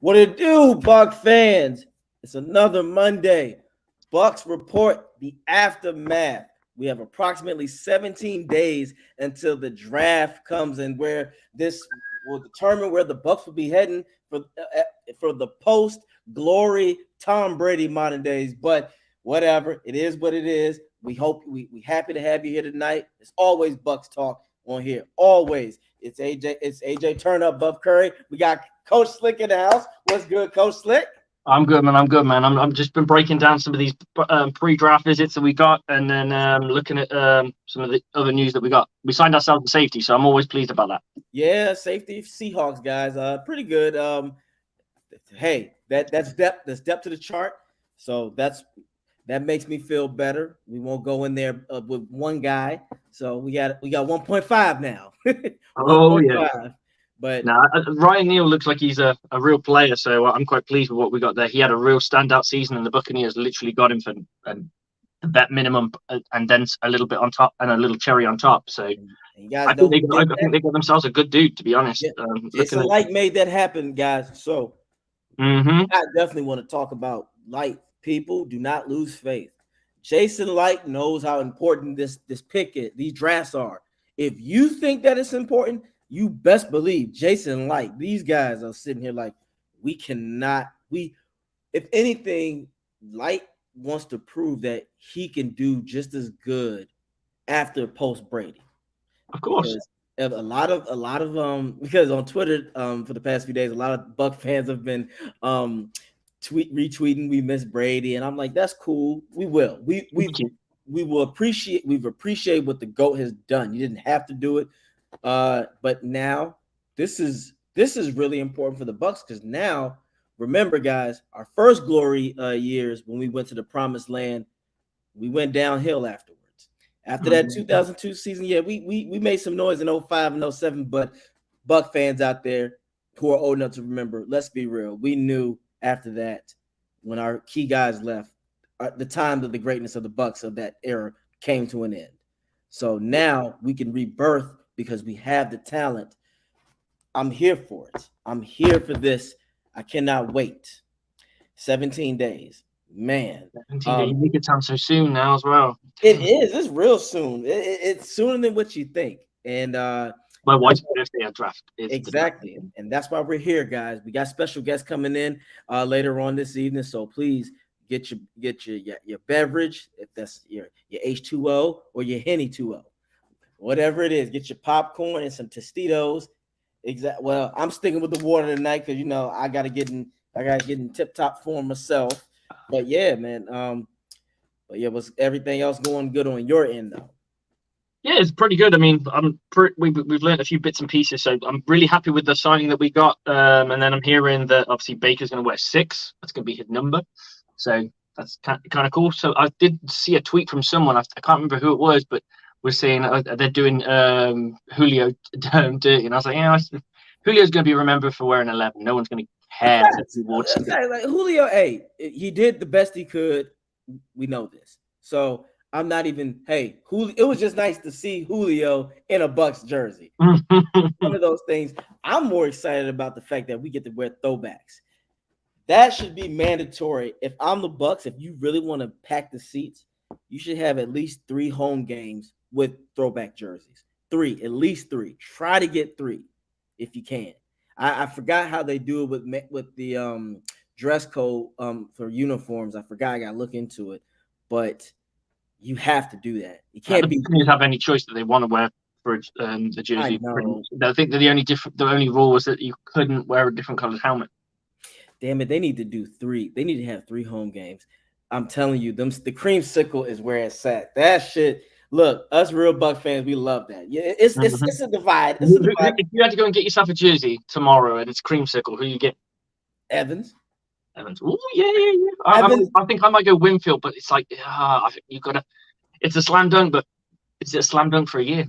What it do, Buck fans? It's another Monday. Bucks report the aftermath. We have approximately 17 days until the draft comes, and where this will determine where the Bucks will be heading for the post glory Tom Brady modern days. But whatever, it is what it is. We hope we happy to have you here tonight. It's always Bucks talk on here. Always. It's AJ Turn Up, Buff Curry. We got Coach Slick in the house. What's good, Coach Slick? I'm good, man. I'm just been breaking down some of these pre-draft visits that we got, and then looking at some of the other news that we got. We signed ourselves a safety, so I'm always pleased about that. Yeah, safety Seahawks guys, pretty good. Hey, that's depth. That's depth to the chart. So that makes me feel better. We won't go in there with one guy. So we got 1.5 now. 1.5. Yeah. But Ryan Neal looks like he's a real player, so I'm quite pleased with what we got there. He had a real standout season, and the Buccaneers literally got him for the bet minimum, and then a little bit on top, and a little cherry on top. So I think they got themselves a good dude, to be honest. Yeah. Jason Light made that happen, guys. So I definitely want to talk about Light. People, do not lose faith. Jason Light knows how important this pick is, these drafts are. If you think that it's important, you best believe Jason Light, these guys are sitting here like, if anything, Light wants to prove that he can do just as good after post Brady. Of course. Because a lot of because on Twitter for the past few days, a lot of Buck fans have been retweeting we miss Brady, and I'm like, that's cool. We will. We will appreciate. We've appreciated what the GOAT has done. You didn't have to do it, but now this is really important for the Bucks, because now, remember, guys, our first glory years when we went to the Promised Land, we went downhill afterwards. After that 2002 season, yeah, we made some noise in 05 and 07, but Buck fans out there who are old enough to remember, let's be real, we knew after that, when our key guys left, the time of the greatness of the Bucks of that era came to an end. So now we can rebirth because we have the talent. I'm here for it. I'm here for this. I cannot wait. 17 days. Man. 17 days. You make it sound so soon now as well. It is. It's real soon. It's sooner than what you think. And my wife's birthday at draft. Exactly. And that's why we're here, guys. We got special guests coming in later on this evening. So please get your beverage, if that's your H2O or your Henny 2O. Whatever it is, get your popcorn and some Tostitos. Well, I'm sticking with the water tonight because I gotta get in tip-top form myself. But yeah, man. Was everything else going good on your end though? Yeah, it's pretty good. I mean, we've learned a few bits and pieces, so I'm really happy with the signing that we got. And then I'm hearing that obviously Baker's going to wear 6. That's going to be his number, so that's kind of cool. So I did see a tweet from someone. I can't remember who it was, but we're saying they're doing Julio dirty, and I was like, yeah, Julio's going to be remembered for wearing 11. No one's going to care. Like Julio, hey, he did the best he could. We know this, so. I'm not even, Julio, it was just nice to see Julio in a Bucs jersey. One of those things. I'm more excited about the fact that we get to wear throwbacks. That should be mandatory. If I'm the Bucs, if you really want to pack the seats, you should have at least 3 home games with throwback jerseys. 3, at least 3. Try to get 3 if you can. I forgot how they do it with the dress code for uniforms. I forgot. I got to look into it. But you have to do that. You can't have any choice that they want to wear for the jersey. I think that the only rule was that you couldn't wear a different colored helmet. Damn it! They need to do 3. They need to have 3 home games. I'm telling you, the creamsicle is where it's at. That shit. Look, us real Buck fans, we love that. Yeah, it's it's Mhm. it's a divide. It's a divide. If you had to go and get yourself a jersey tomorrow and it's creamsicle, who you get? Evans, Evans. Oh yeah, yeah, yeah. Evans, I think I might go Winfield, but it's like I think you gotta. It's a slam dunk, but it's a slam dunk for a year.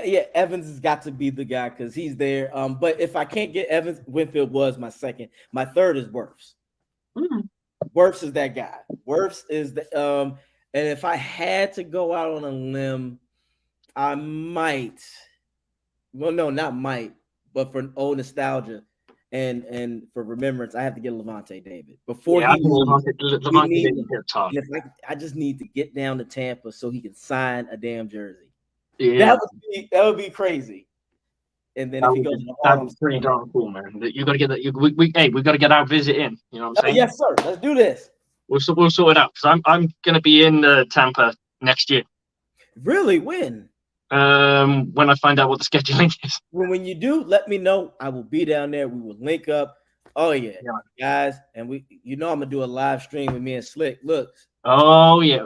yeah, Evans has got to be the guy because he's there. But if I can't get Evans, Winfield was my second. My third is Wirfs. Mm. Wirfs is that guy. Wirfs is the and if I had to go out on a limb, I might. Well, no, not might, but for old nostalgia and for remembrance, I have to get Levante David before Yeah, I he think leaves. We Levante need Davis him, hit tough. and if I just need to get down to Tampa so he can sign a damn jersey. Yeah, That would be crazy. And then if he goes to the Hall that'd of be pretty Fame, darn cool, man. You got to get that. We got to get our visit in. You know what I'm saying? yes, sir. Let's do this. We'll sort it out because I'm gonna be in Tampa next year. Really, when? When I find out what the scheduling is. When you do, let me know. I will be down there. We will link up. Oh yeah, Yeah. guys, and I'm gonna do a live stream with me and Slick. Look, Oh yeah,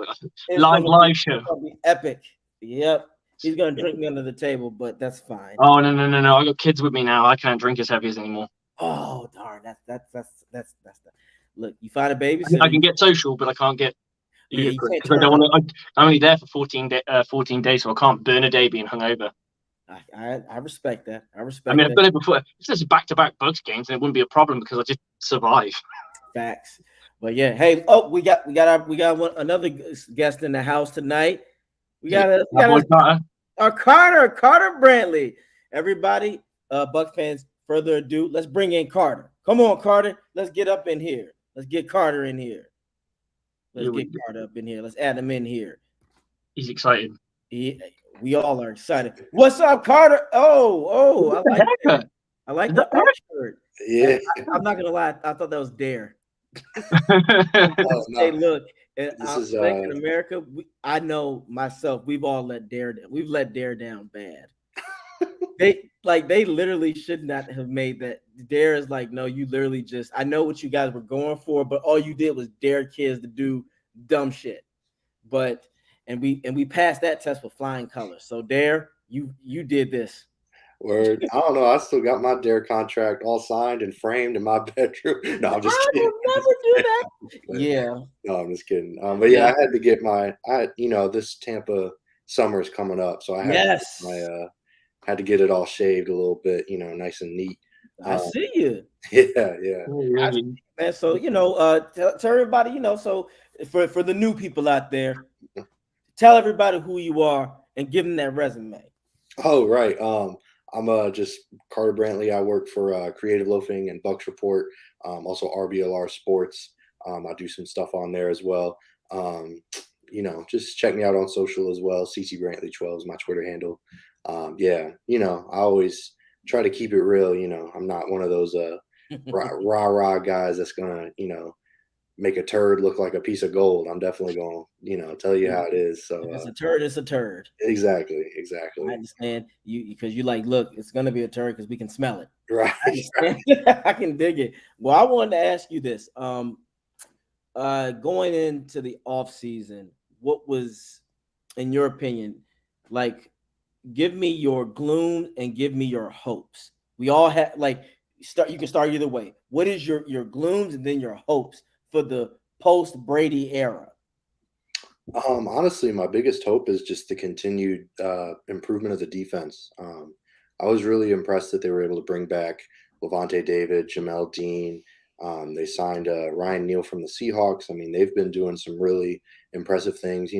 it's live show. gonna be epic. Yep, he's gonna drink me under the table, but that's fine. Oh no! I got kids with me now. I can't drink as heavy as anymore. Oh darn, that's the look. You find a I babysitter. can get social, but I can't get Yeah, you ludicrous can't because I turn don't up. want to. I'm only there for 14 days, so I can't burn a day being hungover. I respect that. I I respect mean, I've that. done it before. It's just back-to-back Bucs games, and it wouldn't be a problem because I just survive. Facts. But yeah, hey, we got another guest in the house tonight. We My got boy Carter. our Carter Brantley. Everybody, Buck fans, further ado, let's bring in Carter. Come on, Carter. Let's get up in here. Let's get Carter in here. Let's get Carter up in here. Let's add him in here. He's excited. We all are excited. What's up, Carter? Oh, I like that. I like the art shirt. Yeah. I'm not gonna lie. I thought that was Dare. Oh, Hey, no. look, and This is think in America, I know myself. We've let Dare down bad. They literally should not have made that. Dare is like, no, you literally just. I know what you guys were going for, but all you did was dare kids to do dumb shit. But and we passed that test with flying colors. So Dare, you did this. word. I don't know. I still got my Dare contract all signed and framed in my bedroom. No, I'm just I kidding. will never do that. Yeah. No, I'm just kidding. But yeah, I had to get this Tampa summer is coming up, so I had to get it all shaved a little bit, nice and neat. I see you. Yeah. Man, so tell everybody, so for the new people out there, tell everybody who you are and give them that resume. Oh, right. I'm just Carter Brantley. I work for Creative Loafing and Bucks Report, also RBLR Sports. I do some stuff on there as well. Just check me out on social as well. CC Brantley 12 is my Twitter handle. I always try to keep it real. I'm not one of those rah guys that's gonna make a turd look like a piece of gold. I'm definitely gonna tell you how it is. So if it's a turd, it's a turd. Exactly. I understand you because you like, look, it's gonna be a turd because we can smell it. Right. I can dig it. Well, I wanted to ask you this. Going into the off season, what was, in your opinion, like, give me your gloom and give me your hopes. We all have you can start either way. What is your glooms and then your hopes for the post Brady era? Honestly, my biggest hope is just the continued improvement of the defense. I was really impressed that they were able to bring back Levante David, Jamel Dean. They signed Ryan Neal from the Seahawks. I mean, they've been doing some really impressive things,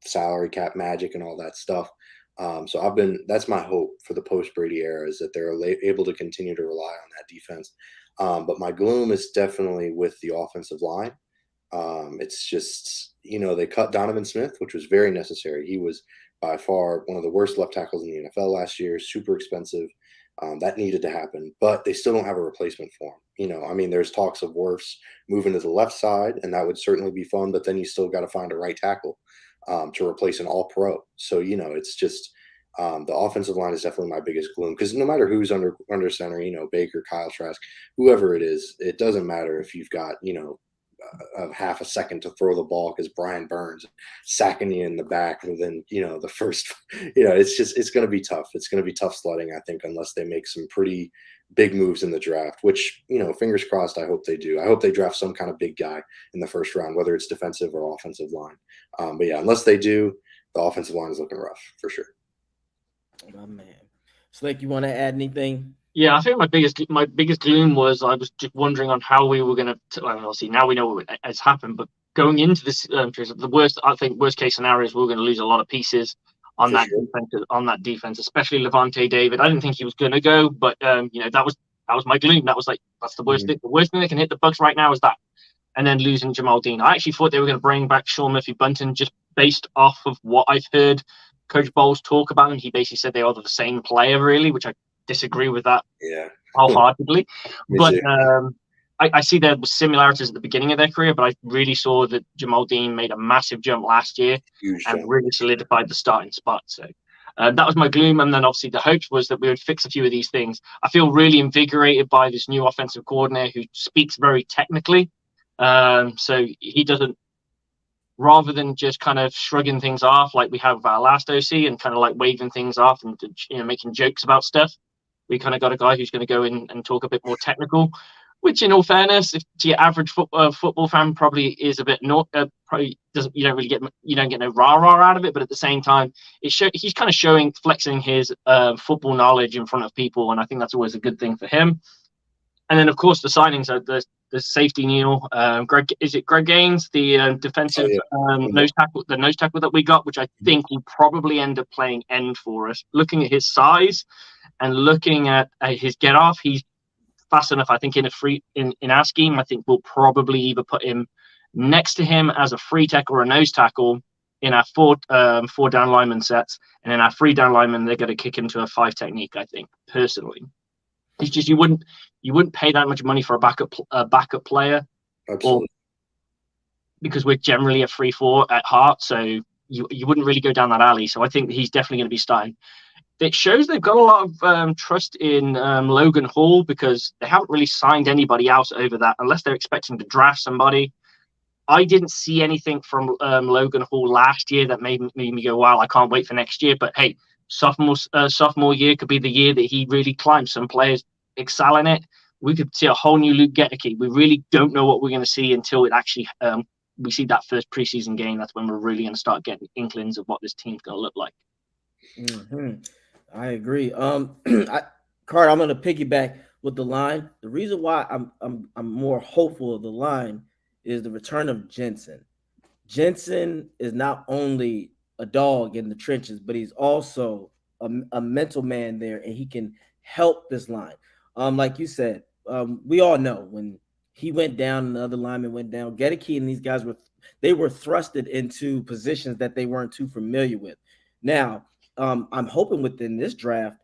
salary cap magic and all that stuff. That's my hope for the post Brady era, is that they're able to continue to rely on that defense. But my gloom is definitely with the offensive line. It's just, they cut Donovan Smith, which was very necessary. He was by far one of the worst left tackles in the NFL last year, super expensive. That needed to happen, but they still don't have a replacement for him. There's talks of Wirfs moving to the left side, and that would certainly be fun, but then you still got to find a right tackle to replace an all-pro. So, it's just the offensive line is definitely my biggest gloom, because no matter who's under center, Baker, Kyle Trask, whoever it is, it doesn't matter if you've got, a half a second to throw the ball because Brian Burns sacking you in the back within, the first, it's going to be tough. It's going to be tough sledding, I think, unless they make some pretty big moves in the draft, which, fingers crossed, I hope they do. I hope they draft some kind of big guy in the first round, whether it's defensive or offensive line. But yeah, unless they do, the offensive line is looking rough for sure. Oh, man. Slick, you want to add anything? Yeah, I think my biggest gloom was I was just wondering on how we were going to. Well, obviously now we know what has happened, but going into this, the worst case scenario is we're going to lose a lot of pieces on that defense, especially Levante David. I didn't think he was going to go, but that was my gloom. That's the worst thing. The worst thing that can hit the Bucs right now is that, and then losing Jamal Dean. I actually thought they were going to bring back Sean Murphy-Bunting just based off of what I've heard Coach Bowles talk about him. He basically said they are the same player, really, which I disagree with that wholeheartedly. But I see there was similarities at the beginning of their career, but I really saw that Jamal Dean made a massive jump last year and really solidified the starting spot. So that was my gloom. And then obviously the hopes was that we would fix a few of these things. I feel really invigorated by this new offensive coordinator who speaks very technically. So he doesn't, rather than just kind of shrugging things off like we have with our last OC and kind of like waving things off and making jokes about stuff. We kind of got a guy who's going to go in and talk a bit more technical, which, in all fairness, if to your average football fan, probably is a bit probably doesn't. You don't get no rah out of it. But at the same time, he's kind of flexing his football knowledge in front of people, and I think that's always a good thing for him. And then, of course, the signings are the safety Neil, Greg Gaines, the defensive nose tackle that we got, which I think will probably end up playing end for us. Looking at his size. And looking at his get off, he's fast enough. I think in our scheme, I think we'll probably either put him next to him as a free tackle or a nose tackle in our four down lineman sets, and in our 3 down linemen, they're going to kick him to a 5 technique. I think personally, it's just you wouldn't pay that much money for a backup player, absolutely, because we're generally a 3-4 at heart. So you wouldn't really go down that alley. So I think he's definitely going to be starting. It shows they've got a lot of trust in Logan Hall, because they haven't really signed anybody else over that unless they're expecting to draft somebody. I didn't see anything from Logan Hall last year that made me go, wow, I can't wait for next year. But hey, sophomore year could be the year that he really climbs. Some players excel in it. We could see a whole new Luke Geteke. We really don't know what we're going to see until it actually we see that first preseason game. That's when we're really going to start getting inklings of what this team's going to look like. Mm-hmm. I agree. Card, I'm going to piggyback with the line. The reason why I'm more hopeful of the line is the return of Jensen. Jensen is not only a dog in the trenches, but he's also a mental man there, and he can help this line. Like you said, we all know when he went down and the other lineman went down, Geteke and these guys were thrusted into positions that they weren't too familiar with. Now, I'm hoping within this draft,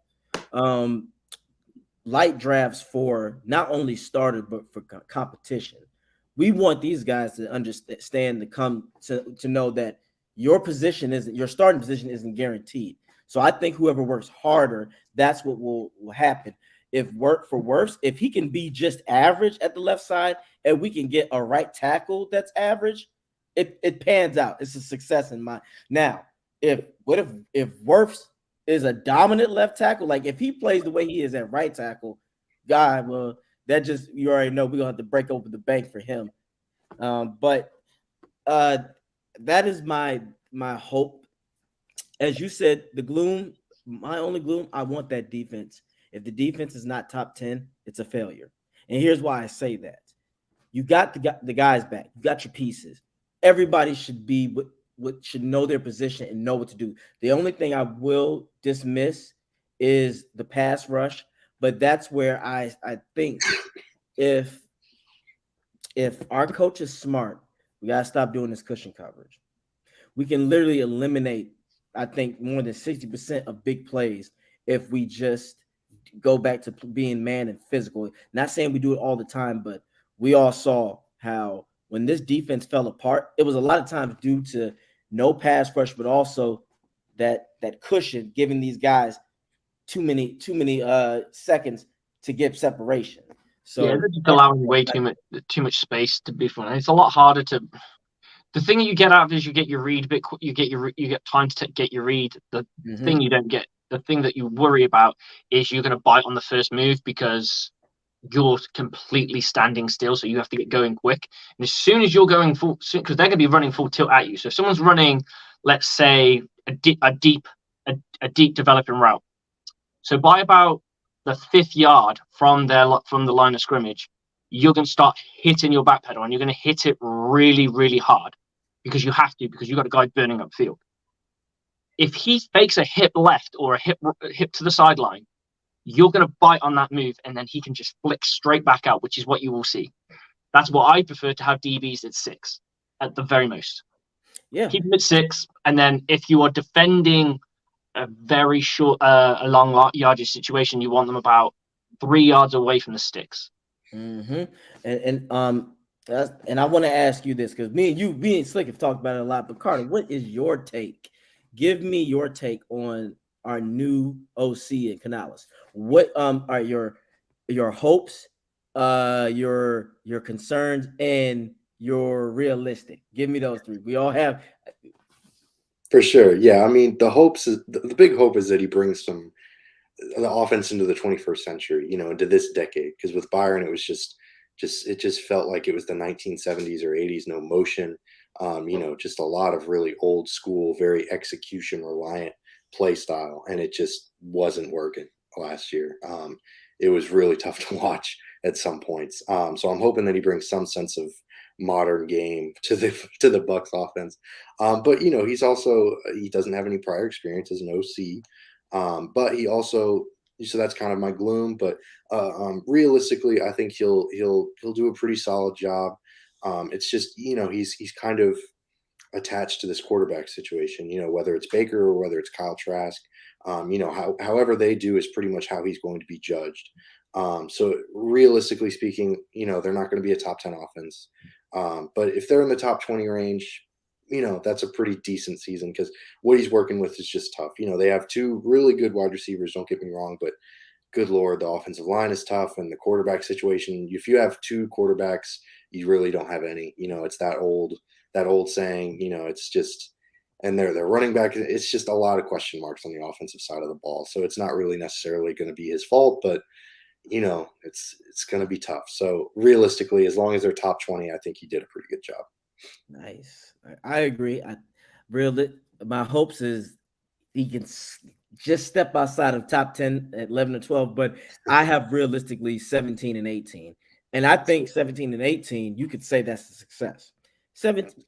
light drafts for not only starters but for competition. We want these guys to understand to know that your starting position isn't guaranteed. So I think whoever works harder, that's what will happen. If he can be just average at the left side and we can get a right tackle that's average, it pans out. It's a success in my now. If Wirfs is a dominant left tackle, like if he plays the way he is at right tackle, God, well, that just, you already know we're gonna have to break open the bank for him. But that is my hope. As you said, the gloom, my only gloom, I want that defense. If the defense is not top 10, it's a failure. And here's why I say that. You got the guys back. You got your pieces. Everybody should be should know their position and know what to do. The only thing I will dismiss is the pass rush, but that's where I think if our coach is smart, we got to stop doing this cushion coverage. We can literally eliminate, I think, more than 60% of big plays if we just go back to being man and physical. Not saying we do it all the time, but we all saw how when this defense fell apart, it was a lot of times due to no pass rush, but also that cushion, giving these guys too many seconds to get separation. Yeah, So they're just allowing way too much space to be fun. It's a lot harder to. The thing you get out of it is you get your read a bit. You get time to get your read. The thing you don't get, the thing that you worry about is you're going to bite on the first move because you're completely standing still, so you have to get going quick. And as soon as you're going full, because they're going to be running full tilt at you. So if someone's running, let's say a deep developing route. So by about the 5th yard from the line of scrimmage, you're going to start hitting your back pedal, and you're going to hit it really, really hard because you have to, because you've got a guy burning up field. If he fakes a hip left or a hip to the sideline, you're going to bite on that move, and then he can just flick straight back out, which is what you will see. That's what I prefer, to have DBs at 6 at the very most. Yeah. Keep them at 6, and then if you are defending a very short, a long yardage situation, you want them about 3 yards away from the sticks. And I want to ask you this, because me and Slick have talked about it a lot. But Carter, what is your take? Give me your take on our new OC in Canales. What are your hopes, your concerns, and your realistic? Give me those 3. We all have. For sure. Yeah. I mean, the big hope is that he brings the offense into the 21st century, into this decade. Because with Byron, it was it just felt like it was the 1970s or 80s, no motion, just a lot of really old school, very execution reliant play style. And it just wasn't working last year. It was really tough to watch at some points. So I'm hoping that he brings some sense of modern game to the Bucs offense. But he doesn't have any prior experience as an OC. But he also, so that's kind of my gloom. But realistically, I think he'll do a pretty solid job. It's just he's kind of attached to this quarterback situation. Whether it's Baker or whether it's Kyle Trask. However they do is pretty much how he's going to be judged. So realistically speaking, they're not going to be a top 10 offense. But if they're in the top 20 range, that's a pretty decent season, because what he's working with is just tough. They have 2 really good wide receivers, don't get me wrong, but good Lord, the offensive line is tough, and the quarterback situation, if you have 2 quarterbacks, you really don't have any. It's that old saying, it's just, and they're running back. It's just a lot of question marks on the offensive side of the ball. So it's not really necessarily going to be his fault, but it's going to be tough. So realistically, as long as they're top 20, I think he did a pretty good job. Nice. I agree. My hopes is he can just step outside of top 10 at 11 or 12, but I have realistically 17 and 18. And I think 17 and 18, you could say that's a success.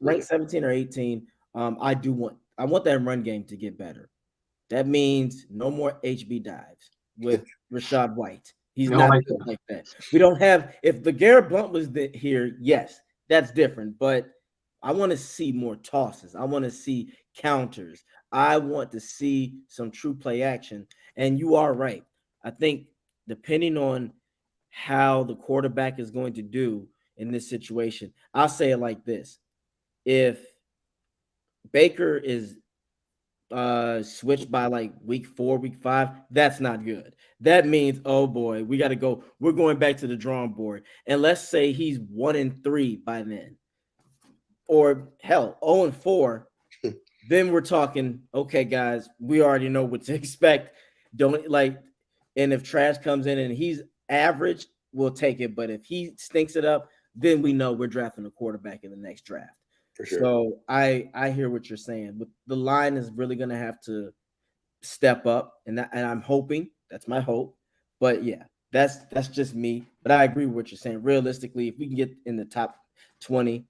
Ranked 17 or 18. I want that run game to get better. That means no more HB dives with Rashad White. He's not like that. We don't have, if the Garrett Blunt was here, yes, that's different. But I want to see more tosses. I want to see counters. I want to see some true play action. And you are right. I think depending on how the quarterback is going to do in this situation, I'll say it like this. If Baker is switched by like week 4, week 5, that's not good. That means, oh boy, we got to go. We're going back to the drawing board. And let's say he's 1-3 by then, or hell, 0-4. Then we're talking, okay, guys, we already know what to expect. Don't like, and if Trash comes in and he's average, we'll take it. But if he stinks it up, then we know we're drafting a quarterback in the next draft. For sure. So I hear what you're saying, but the line is really going to have to step up, and I'm hoping, that's my hope. But yeah, that's just me. But I agree with what you're saying. Realistically, if we can get in the top 20,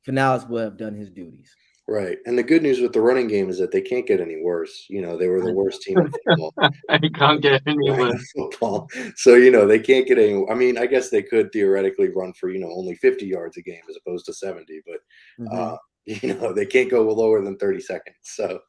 Canales will have done his duties. Right. And the good news with the running game is that they can't get any worse. They were the worst team in football. They can't get any worse. Football. So, they can't get any. I mean, I guess they could theoretically run for, only 50 yards a game as opposed to 70, but, they can't go lower than 30 seconds. So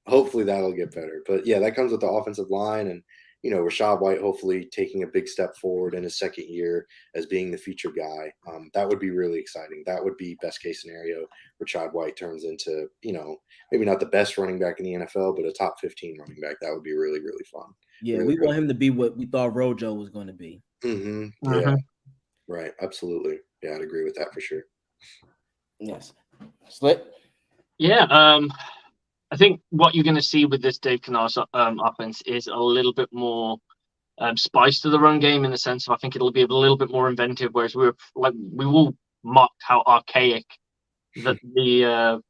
hopefully that'll get better. But yeah, that comes with the offensive line. And, Rashad White hopefully taking a big step forward in his second year as being the feature guy. That would be really exciting. That would be best case scenario. Rashad White turns into, maybe not the best running back in the NFL, but a top 15 running back. That would be really, really fun. Yeah, Really, we want him to be what we thought Rojo was going to be. Yeah, right. Absolutely. Yeah, I'd agree with that for sure. Yes. Slip. Yeah. I think what you're going to see with this Dave Canales offense is a little bit more spice to the run game, in the sense of I think it'll be a little bit more inventive. Whereas we all mocked how archaic the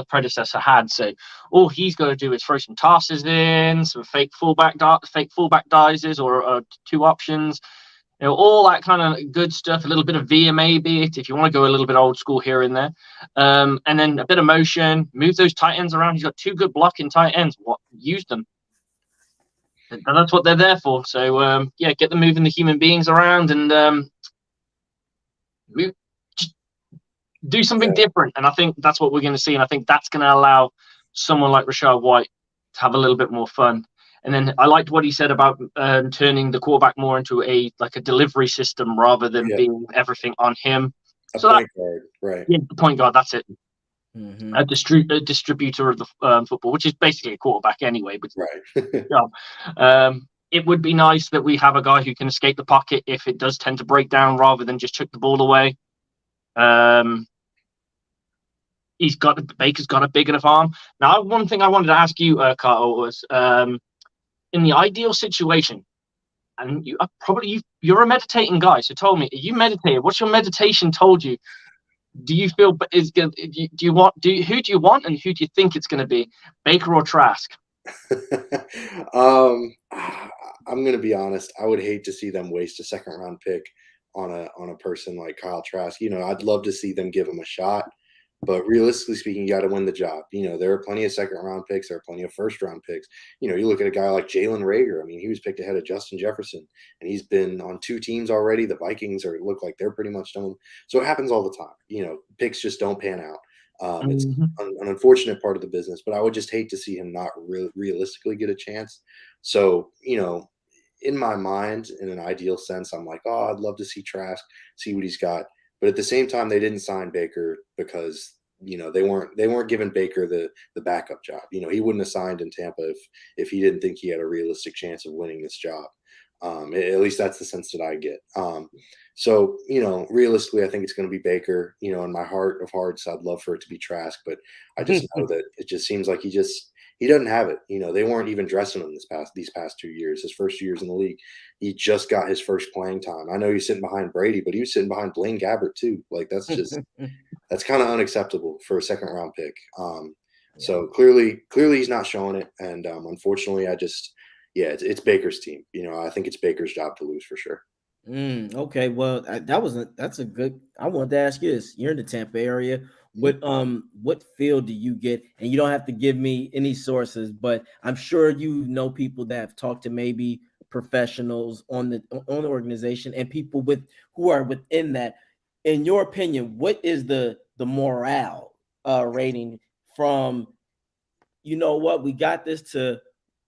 predecessor had. So all he's got to do is throw some tosses in, some fake fullback dices, or two options. All that kind of good stuff. A little bit of VMA, be it, if you want to go a little bit old school here and there. And then a bit of motion, move those tight ends around. He's got two good blocking tight ends. Use them. And that's what they're there for. So, get them moving the human beings around and just do something different. And I think that's what we're going to see. And I think that's going to allow someone like Rashad White to have a little bit more fun. And then I liked what he said about turning the quarterback more into a delivery system rather than being everything on him. A point guard, right? Yeah, the point guard. That's it. A distributor of the football, which is basically a quarterback anyway. But right. It would be nice that we have a guy who can escape the pocket if it does tend to break down, rather than just chuck the ball away. Baker's got a big enough arm. Now, one thing I wanted to ask you, Carl, was in the ideal situation, and you're a meditating guy, so tell me, are you meditated? What's your meditation told you? Do you feel who do you want, and who do you think it's going to be, Baker or Trask? I'm going to be honest. I would hate to see them waste a second round pick on a person like Kyle Trask. I'd love to see them give him a shot. But realistically speaking, you got to win the job. There are plenty of second-round picks. There are plenty of first-round picks. You look at a guy like Jalen Reagor. I mean, he was picked ahead of Justin Jefferson, and he's been on two teams already. The Vikings look like they're pretty much done. So it happens all the time. Picks just don't pan out. It's an unfortunate part of the business, but I would just hate to see him not realistically get a chance. So, in my mind, in an ideal sense, I'm like, oh, I'd love to see Trask, see what he's got. But at the same time, they didn't sign Baker because they weren't giving Baker the backup job. He wouldn't have signed in Tampa if he didn't think he had a realistic chance of winning this job. At least that's the sense that I get. So realistically, I think it's going to be Baker. In my heart of hearts, I'd love for it to be Trask, but I just know that it just seems like he doesn't have it. They weren't even dressing him these past 2 years. His first 2 years in the league, he just got his first playing time. I know he's sitting behind Brady, but he was sitting behind Blaine Gabbert too. That's just that's kind of unacceptable for a second round pick. So clearly he's not showing it, and unfortunately, it's Baker's team. I think it's Baker's job to lose for sure. Okay, well, that's a good. I wanted to ask you this. You're in the Tampa area. What field do you get? And you don't have to give me any sources, but I'm sure you know people that have talked to maybe professionals on the organization and people who are within that. In your opinion, what is the morale rating from, what, we got this, to,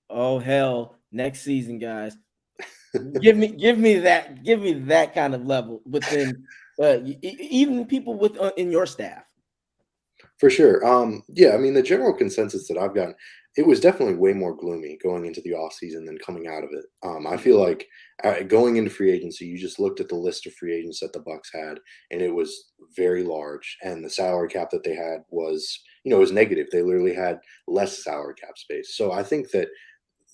oh hell, next season, guys? give me that kind of level within even people with in your staff. For sure. I mean, the general consensus that I've gotten, it was definitely way more gloomy going into the offseason than coming out of it. I feel like going into free agency, you just looked at the list of free agents that the Bucs had, and it was very large. And the salary cap that they had was, it was negative. They literally had less salary cap space. So I think that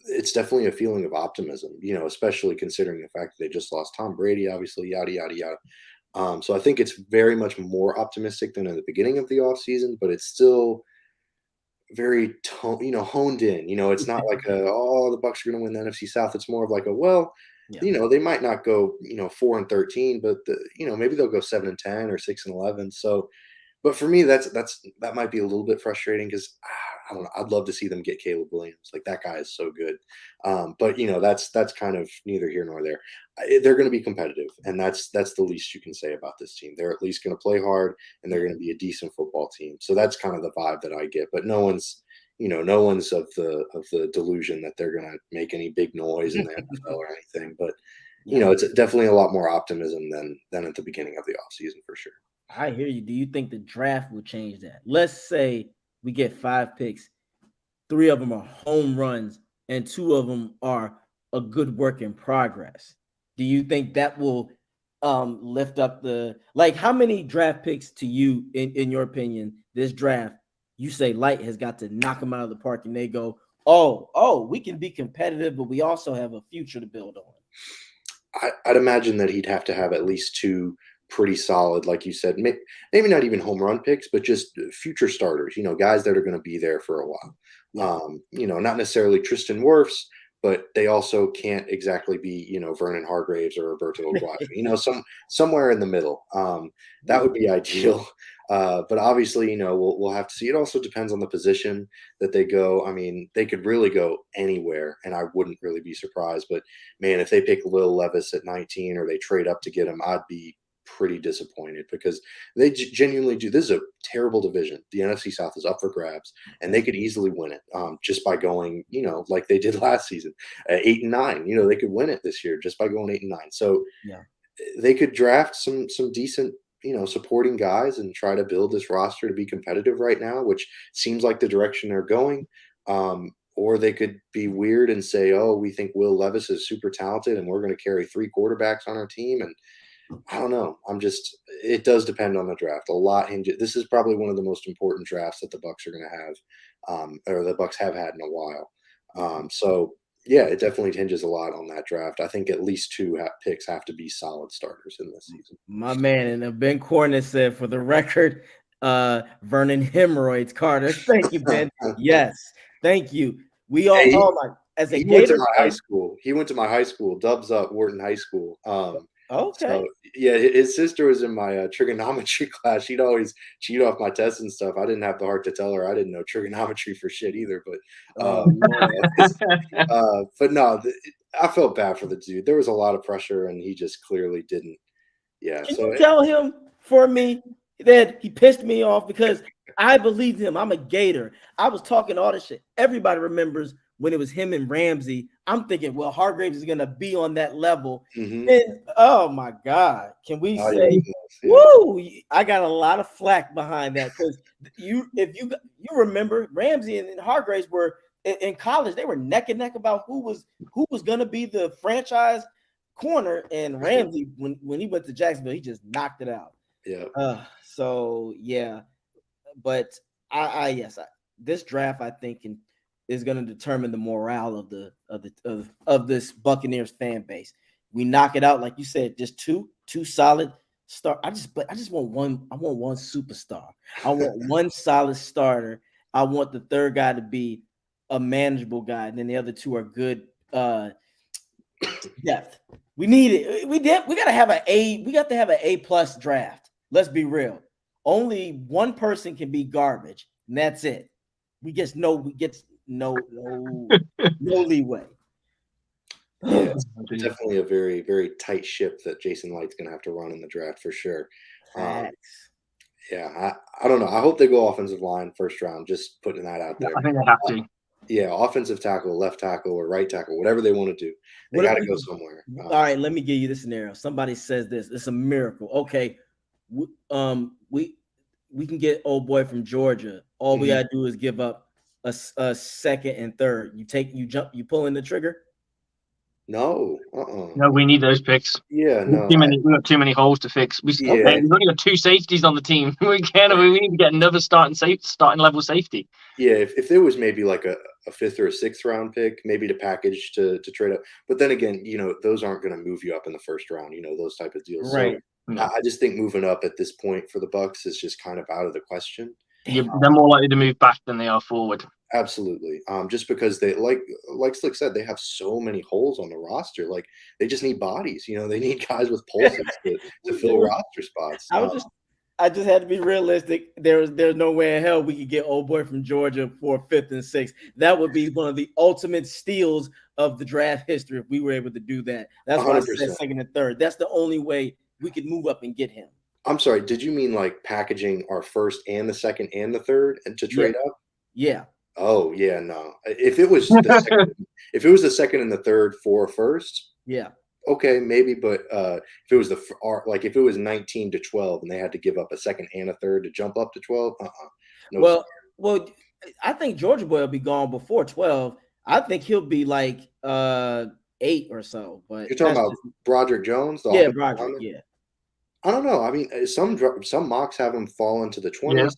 it's definitely a feeling of optimism, especially considering the fact that they just lost Tom Brady, obviously, yada, yada, yada. So I think it's very much more optimistic than at the beginning of the offseason, but it's still very honed in. It's not like the Bucs are going to win the NFC South. It's more of like they might not go 4-13, but maybe they'll go 7-10 or 6-11. So, but for me, that might be a little bit frustrating because I don't know. I'd love to see them get Caleb Williams. Like, that guy is so good. But that's kind of neither here nor there. They're going to be competitive, and that's the least you can say about this team. They're at least going to play hard, and they're going to be a decent football team. So that's kind of the vibe that I get. But no one's no one's of the delusion that they're going to make any big noise in the NFL or anything. But it's definitely a lot more optimism than at the beginning of the offseason for sure. I hear you. Do you think the draft will change that? Let's say we get 5 picks, 3 of them are home runs, and 2 of them are a good work in progress. Do you think that will lift up how many draft picks to you, in your opinion, this draft, you say Light has got to knock them out of the park and they go, oh, we can be competitive, but we also have a future to build on? I'd imagine that he'd have to have at least 2 pretty solid, like you said, maybe not even home run picks, but just future starters, guys that are going to be there for a while. Not necessarily Tristan Wirfs, but they also can't exactly be, Vernon Hargraves or Roberto Aguayo, somewhere in the middle. That would be ideal. But obviously, we'll have to see. It also depends on the position that they go. I mean, they could really go anywhere, and I wouldn't really be surprised. But man, if they pick Will Levis at 19 or they trade up to get him, I'd be pretty disappointed because they genuinely do. This is a terrible division. The NFC South is up for grabs, and they could easily win it just by going, like they did last season, 8-9. They could win it this year just by going 8-9. So they could draft some decent, supporting guys and try to build this roster to be competitive right now, which seems like the direction they're going. Or they could be weird and say, oh, we think Will Levis is super talented and we're going to carry 3 quarterbacks on our team. And I don't know. It does depend on the draft. A lot hinges. This is probably one of the most important drafts that the Bucs are going to have, or the Bucs have had in a while. So yeah, it definitely hinges a lot on that draft. I think at least 2 picks have to be solid starters in this season. My man, and Ben Cornish said, for the record, Vernon Hemorrhoids Carter. Thank you, Ben. Yes, thank you. We all, as a he Gator, went to my high school. He went to my high school. Dubs up, Wharton High School. Okay. So, yeah, his sister was in my trigonometry class. She'd always cheat off my tests and stuff. I didn't have the heart to tell her I didn't know trigonometry for shit either. But, but no, I felt bad for the dude. There was a lot of pressure, and he just clearly didn't. Yeah. Can you tell him for me that he pissed me off because I believed him? I'm a Gator. I was talking all this shit. Everybody remembers when it was him and Ramsey. I'm thinking, well, Hargraves is going to be on that level. Mm-hmm. And oh my God, can we say, woo, I got a lot of flack behind that because you remember Ramsey and Hargraves were in college, they were neck and neck about who was going to be the franchise corner, and Ramsey, when he went to Jacksonville, he just knocked it out. Yeah. So yeah, but this draft I think is going to determine the morale of this Buccaneers fan base. We knock it out, like you said, just two solid star. I just want one. I want one superstar. I want one solid starter. I want the third guy to be a manageable guy, and then the other 2 are good depth. We need it. We got to have an A+ draft. Let's be real. Only one person can be garbage, and that's it. We get no leeway. Yeah, it's definitely a very, very tight ship that Jason Light's going to have to run in the draft for sure. Yeah, I don't know. I hope they go offensive line first round. Just putting that out there. I think they have to. Yeah, offensive tackle, left tackle, or right tackle, whatever they want to do. They got to go somewhere. All right, let me give you this scenario. Somebody says this. It's a miracle. Okay, we can get old boy from Georgia. All we gotta do is give up a second and third. You pulling the trigger? No. No, we need those picks. Yeah, no. We got too many holes to fix. We've only got 2 safeties on the team. We need to get another starting level safety. Yeah, if there was maybe like a 5th or a 6th round pick, maybe to package to trade up. But then again, those aren't going to move you up in the first round. Those type of deals. Right. So I just think moving up at this point for the Bucs is just kind of out of the question. They're more likely to move back than they are forward. Absolutely. Just because they like Slick said, they have so many holes on the roster. Like they just need bodies. They need guys with pulses to fill roster spots. I just had to be realistic. There's no way in hell we could get old boy from Georgia for 5th and 6th. That would be one of the ultimate steals of the draft history if we were able to do that. That's why 100%. I said 2nd and 3rd. That's the only way we could move up and get him. I'm sorry. Did you mean like packaging our 1st and the 2nd and the 3rd and to trade up? Yeah. Oh yeah, no. If it was the second and the third for a first, Yeah. okay, maybe. But if it was like if it was 19-12 and they had to give up a second and a third to jump up to 12, no. Well, I think Georgia Boy will be gone before 12. I think he'll be like 8 or so. But You're talking about Broderick Jones, the yeah, offensive Broderick, lineman? yeah. I don't know. I mean, some mocks have him fall into the 20s,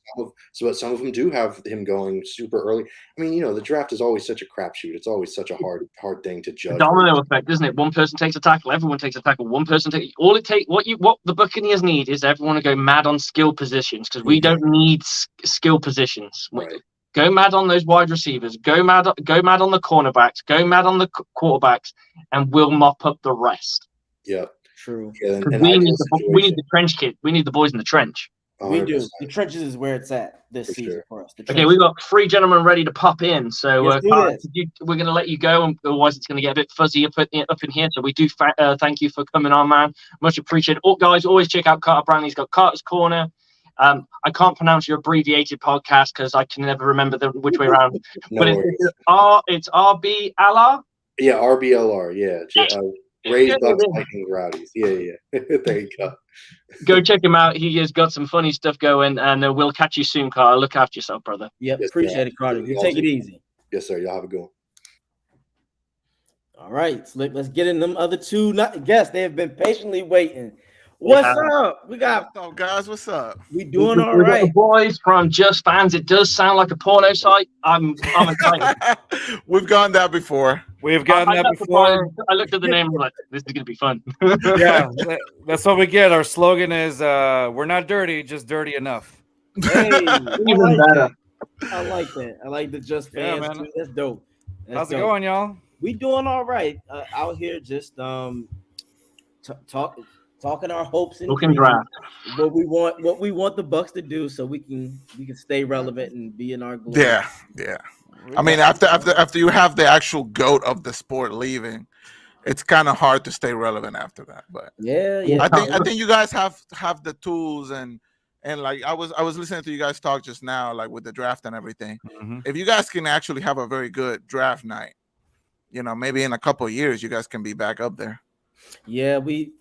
but some of them do have him going super early. I mean, the draft is always such a crapshoot. It's always such a hard thing to The judge. domino effect, isn't it? One person takes a tackle, everyone takes a tackle. One person takes all it takes. What the Buccaneers need is everyone to go mad on skill positions because we don't need skill positions. Right. Go mad on those wide receivers. Go mad on the cornerbacks. Go mad on the quarterbacks, and we'll mop up the rest. Yeah. True. Yeah, we need the trench kid. We need the boys in the trench. 100%. We do. The trenches is where it's at this season for us. Okay, we've got 3 gentlemen ready to pop in. So we're going to let you go, and otherwise it's going to get a bit fuzzy up in here. So we do thank you for coming on, man. Much appreciated. Guys, always check out Carter Brown. He's got Carter's Corner. I can't pronounce your abbreviated podcast because I can never remember which way around. But it's RBLR? Yeah, RBLR. Yeah. Raised Bucs, Lightning, Rowdies. Yeah. There you go. Go check him out. He has got some funny stuff going, and we'll catch you soon, Carter. Look after yourself, brother. Yep, yes, appreciate it, Carter. You take it easy. Yes, sir. Y'all have a good one. All right, Slick. Let's get in them other two guests. They have been patiently waiting. What's up? What's up, guys? What's up? We doing all right. The boys from Just Fans. It does sound like a porno site. I'm excited. We've gone that before. We've gotten that before. I looked at the name and like, this is gonna be fun. Yeah, that's what we get. Our slogan is we're not dirty, just dirty enough. Hey, even better. I like that. I like the Just Fans. Yeah, man. Too. That's dope. How's it going, y'all? We doing all right out here. Just talking our hopes and looking draft. What we want the Bucs to do, so we can stay relevant and be in our glory. Yeah. I mean, after you have the actual GOAT of the sport leaving, it's kind of hard to stay relevant after that. But yeah. I think you guys have the tools and like I was listening to you guys talk just now, like with the draft and everything. Mm-hmm. If you guys can actually have a very good draft night, maybe in a couple of years you guys can be back up there. Yeah, we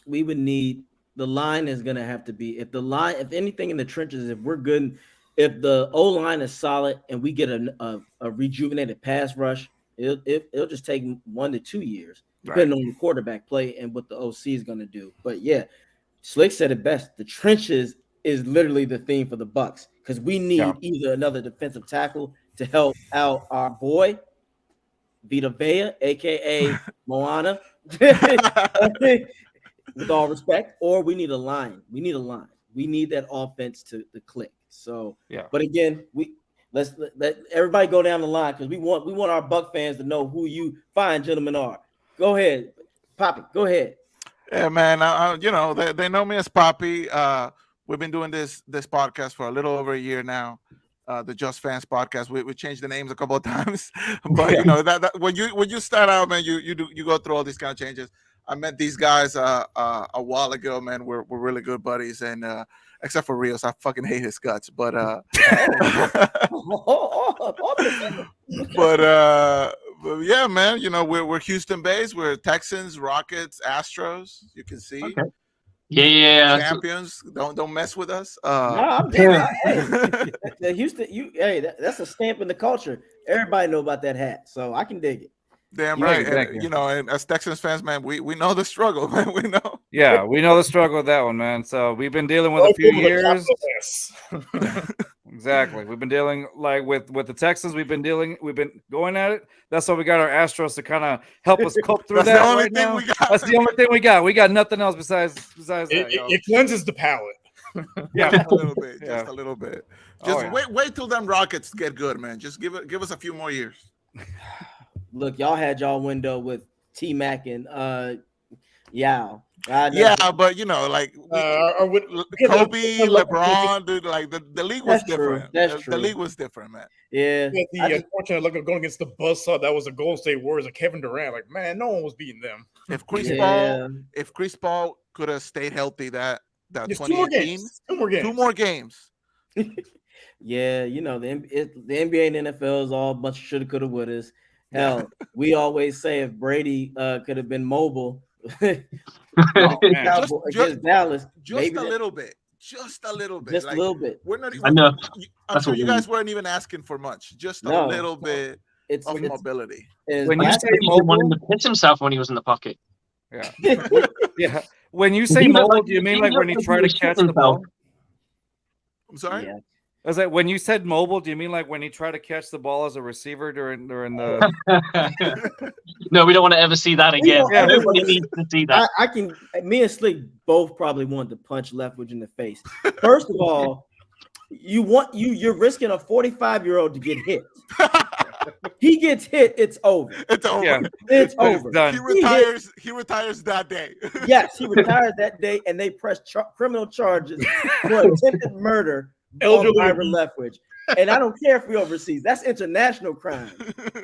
would need, the line is gonna have to be, if anything in the trenches, if we're good, if the O-line is solid and we get a rejuvenated pass rush, it'll just take 1 to 2 years, depending on the quarterback play and what the OC is gonna do. But yeah, Slick said it best. The trenches is literally the theme for the Bucs because we need either another defensive tackle to help out our boy Vita Vea, aka Moana. With all respect, or we need a line. We need that offense to click. So but again, let's let everybody go down the line because we want our Buck fans to know who you fine gentlemen are. Go ahead, Poppy. Go ahead. Yeah, man. They know me as Poppy. We've been doing this podcast for a little over a year now. The Just Fans podcast. We changed the names a couple of times, but that when you start out, man, you go through all these kind of changes. I met these guys a while ago, man. We're really good buddies, and except for Rios, I fucking hate his guts. But yeah, man. We're Houston based. We're Texans, Rockets, Astros. You can see. Okay. Yeah. Champions. Don't mess with us. No, I'm hey, Houston. That's a stamp in the culture. Everybody know about that hat, so I can dig it. Damn right. And as Texans fans, man, we know the struggle, man. We know. Yeah, we know the struggle with that one, man. So we've been dealing with a few years. Exactly. We've been dealing with the Texans. We've been going at it. That's why we got our Astros to kind of help us cope through that. Right now. That's the only thing we got. We got nothing else besides that. It cleanses the palate. Yeah, a little bit. Just a little bit. Just wait till them Rockets get good, man. Just give us a few more years. Look, y'all had y'all window with T-Mac and Yao. Yeah, but like Kobe, LeBron, dude, like the league was different. That's true. The league was different, man. Yeah. The unfortunate luck of going against the buzzsaw that was the Golden State Warriors and Kevin Durant. Like, man, no one was beating them. If Chris Paul could have stayed healthy that 2018, two more games. Yeah, the NBA and NFL is all a bunch of shoulda, coulda, wouldas. Hell, we always say if Brady could have been mobile Oh, man. against Dallas, Just maybe a little bit. Just a little bit. just a Like, little bit. we're not. I know. I'm That's sure what you we guys need. weren't even asking for much. Just a No. little bit It's of mobility. When you I say he wanted mobile, to piss himself when he was in the pocket. yeah, yeah. When you say He looked mobile, like- do you mean he like looked when he like he tried to was catch shitting the ball? himself. I'm sorry. yeah. I was like, when you said mobile, do you mean like when he tried to catch the ball as a receiver during the? No, we don't want to ever see that again. don't ever Everybody wanna needs to see that. I can. Me and Slick both probably wanted to punch Leftwich in the face. First of all, you're risking a 45-year-old to get hit. He gets hit, it's over. It's over. Yeah, It's over. done. He retires that day. Yes, he retired that day, and they pressed criminal charges for attempted murder on Elderly Byron abuse. Leftwich. And I don't care if we overseas. That's international crime.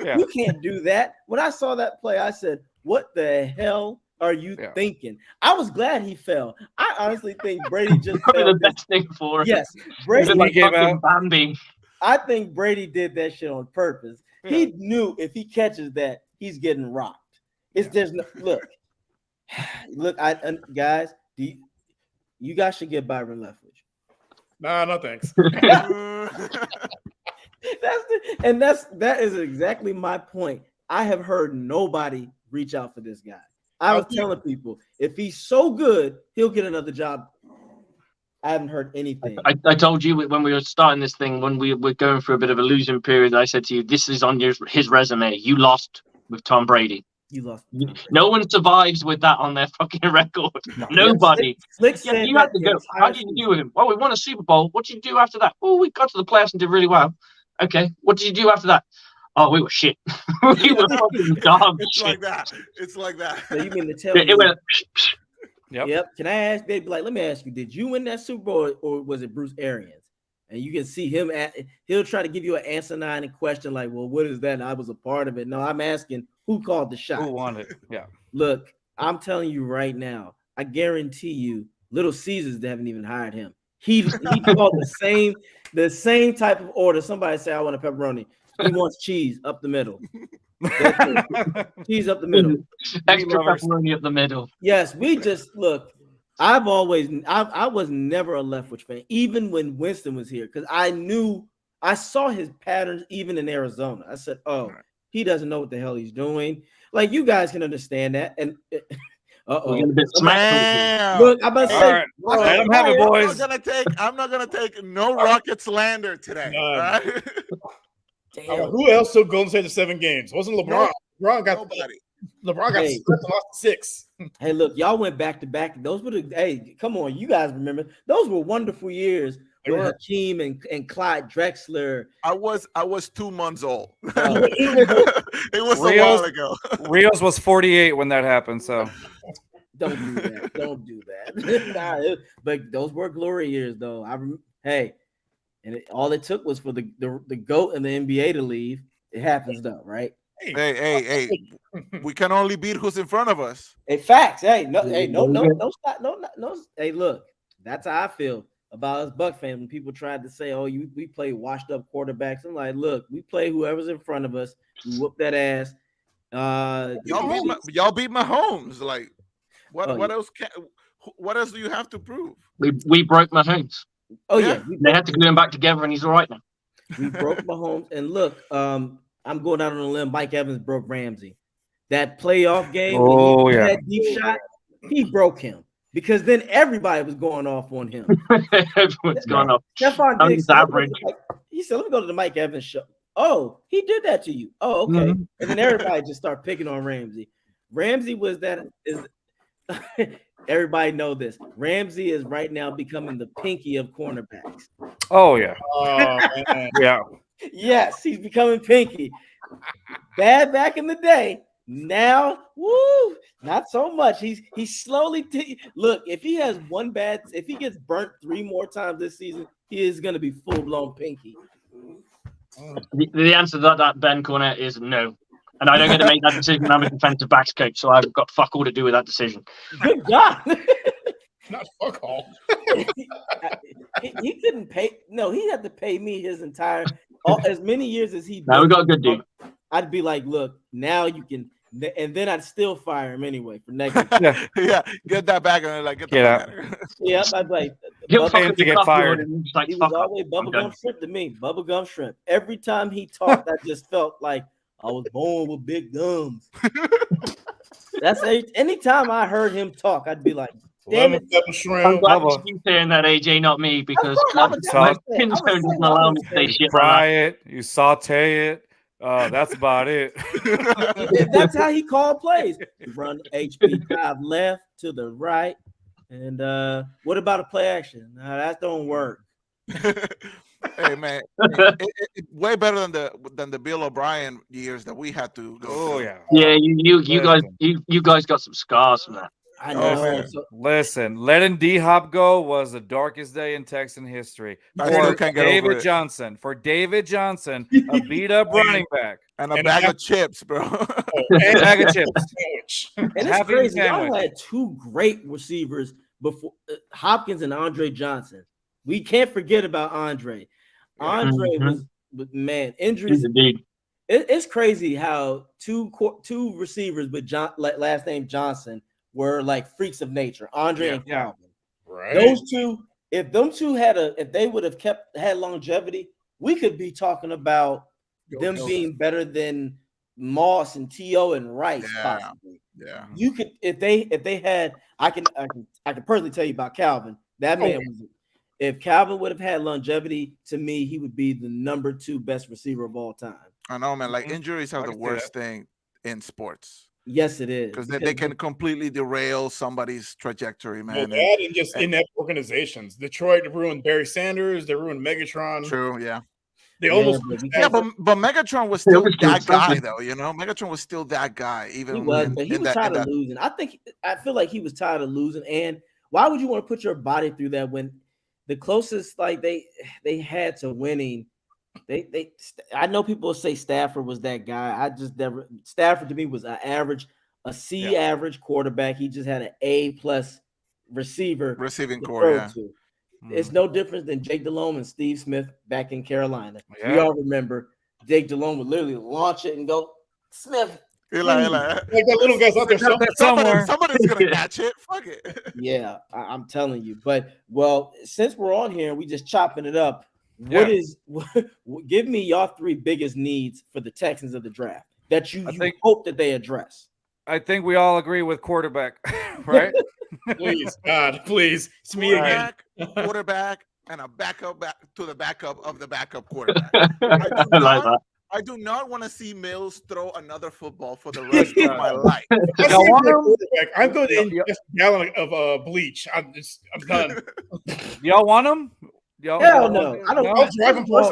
Yeah. You can't do that. When I saw that play, I said, "What the hell are you Yeah. thinking?" I was glad he fell. I honestly think Brady just Probably fell. the best thing for him. Yes, He Brady. was like He gave fucking out. Bambi. I think Brady did that shit on purpose. Yeah. He knew if he catches that, he's getting rocked. There's no look. Guys, you guys should get Byron Leftwich. Nah, no thanks. That is exactly my point. I have heard nobody reach out for this guy. I was telling people if he's so good, he'll get another job. I haven't heard anything. I told you when we were starting this thing, when we were going through a bit of a losing period, I said to you, this is on his resume. You lost with Tom Brady. You lost. No one survives with that on their fucking record. Nobody. Slick Yeah, said you had that to the go. entire How did you season. do with him? Well, we won a Super Bowl. What did you do after that? Oh, we got to the playoffs and did really well. Okay. What did you do after that? Oh, we were shit. We were fucking dog It's shit. like that. It's like that. So you mean to tell It me? went. Yep. Can I ask? They'd be like, let me ask you: did you win that Super Bowl, or was it Bruce Arians? And you can see him he'll try to give you an asinine question like, well, what is that? And I was a part of it. No, I'm asking who called the shot. Who won it? Yeah. Look, I'm telling you right now, I guarantee you, Little Caesars, they haven't even hired him. He called the same type of order. Somebody say, I want a pepperoni. He wants cheese up the middle. Cheese up the middle. Extra pepperoni up the middle. Yes, we just look. I was never a Leftwich fan, even when Winston was here, because I saw his patterns even in Arizona. I said, oh, he doesn't know what the hell he's doing. Like, you guys can understand that. And We're getting a bit smacked. Damn. look, I'm about to All say, right. bro, Let him have it, boys. I'm not gonna take no rocket slander today. None. All right? damn. Who else took Golden State to 7 games? Wasn't LeBron? LeBron got Nobody. LeBron got Hey. swept and lost 6. Hey, look, y'all went back to back. Those were come on, you guys remember? Those were wonderful years They with were. Hakeem and Clyde Drexler. I was 2 months old. Oh. It was a Rios- while ago. Rios was 48 when that happened. So Don't do that. Don't do that. But those were glory years, though. All it took was for the GOAT and the NBA to leave. It happens, though, right? Hey. We can only beat who's in front of us. Hey, facts. No. Stop. No. Hey, look, that's how I feel about us Buck fans. When people tried to say, "Oh, we play washed up quarterbacks," I'm like, look, we play whoever's in front of us. We whoop that ass. Y'all beat Mahomes. Like, what Oh, else? What else do you have to prove? We broke Mahomes. Oh Yeah. yeah, They had to glue him back together, and he's all right now. we broke Mahomes. And look, I'm going out on a limb. Mike Evans broke Ramsey. That playoff game, Oh, when he yeah. that deep shot, he broke him because then everybody was going off on him. Everyone's gone off. Stephon Diggs He's average. he said, "Let me go to the Mike Evans show." Oh, he did that to you. Oh, okay. Mhm. And then everybody just start picking on Ramsey. Ramsey everybody know this. Ramsey is right now becoming the pinky of cornerbacks. oh yeah. Oh, man. Yeah. Yes, he's becoming pinky. Bad back in the day. Now, woo, not so much. He's slowly look. If he gets burnt 3 more times this season, he is going to be full blown pinky. The answer to that Ben Cornett is no. And I don't get to make that decision. I'm a defensive backs coach, so I've got fuck all to do with that decision. Good God. Not fuck all. he couldn't pay. No, he had to pay me his entire as many years as he. No, we got a good dude. I'd be like, look, now you can, and then I'd still fire him anyway for negligence. Yeah, get that back and like get out. Yep, I'd be like, He'll Bubba- fucking to get coffee fired. order and just like, he was fuck off. always I'm done. bubblegum shrimp to me. Bubblegum shrimp. Every time he talked, I just felt like I was born with big gums. That's anytime I heard him talk, I'd be like, damn Lemon it. pepper I'm shrimp. glad Bubba. you saying that, AJ, not me, because I would say my what I skin would tone say doesn't what I allow would me to say. say shit Fry like it, you saute it. That's about it. That's how he called plays. Run HP5 left to the right. And what about a play action? No, that don't work. Hey man, that. way better than the Bill O'Brien years that we had to go Oh through. yeah. Yeah, you guys Listen. you guys got some scars from that. I Oh, know. man. So, Listen, letting D Hop go was the darkest day in Texan history. I still For can't get over David it. Johnson, a beat up running back, And a And bag a- of chips, bro. a bag of chips. Sandwich. and it's Happy crazy. sandwich. Y'all had two great receivers before Hopkins and Andre Johnson. We can't forget about Andre. Andre Mhm. was man He's injuries. a dude. It's crazy how two receivers with last name Johnson were like freaks of nature. Andre and Yeah. Calvin. Right. Those two, if them two if they would have had longevity, we could be talking about them Yo. being better than Moss and T.O. and Rice, Yeah. possibly. Yeah. You could if they had. I can personally tell you about Calvin. That man was. If Calvin would have had longevity, to me, he would be the number 2 best receiver of all time. I know, man. Like Mhm. injuries are I the can see worst thing in sports Yes, it is. because they can completely derail somebody's trajectory, Well, man. that and just inept organizations. Detroit ruined Barry Sanders. They ruined Megatron. True, yeah. They Yeah, almost. but we Yeah, can't- but Megatron was still was still that guy, something. though. You know, Megatron was still that guy, even He was, in, but he in was that, tired in of that. losing. I feel like he was tired of losing. And why would you want to put your body through that when the closest like they had to winning? I know people say Stafford was that guy. I just never. Stafford to me was a C average quarterback. He just had an A+ receiver Receiving to core, throw yeah. to. It's no different than Jake Delhomme and Steve Smith back in Carolina. We Yeah. all remember Jake Delhomme would literally launch it and go, Smith. Eli. Like that little guy's out there. Somewhere. Somebody's gonna catch it. Fuck it. Yeah, I'm telling you. But well, since we're on here and we just chopping it up, Yeah. give me your 3 biggest needs for the Texans of the draft that you think- hope that they address. I think we all agree with quarterback, right? Please, God, please. It's me again. Quarterback, and a backup to the backup of the backup quarterback. I like that. I do not want to see Mills throw another football for the rest of my life. I Y'all see want for a him? quarterback, I'm going to Yeah. ingest a gallon of bleach. I'm done. Y'all want him? Y'all Hell want no. him? I don't I'll drive him Well,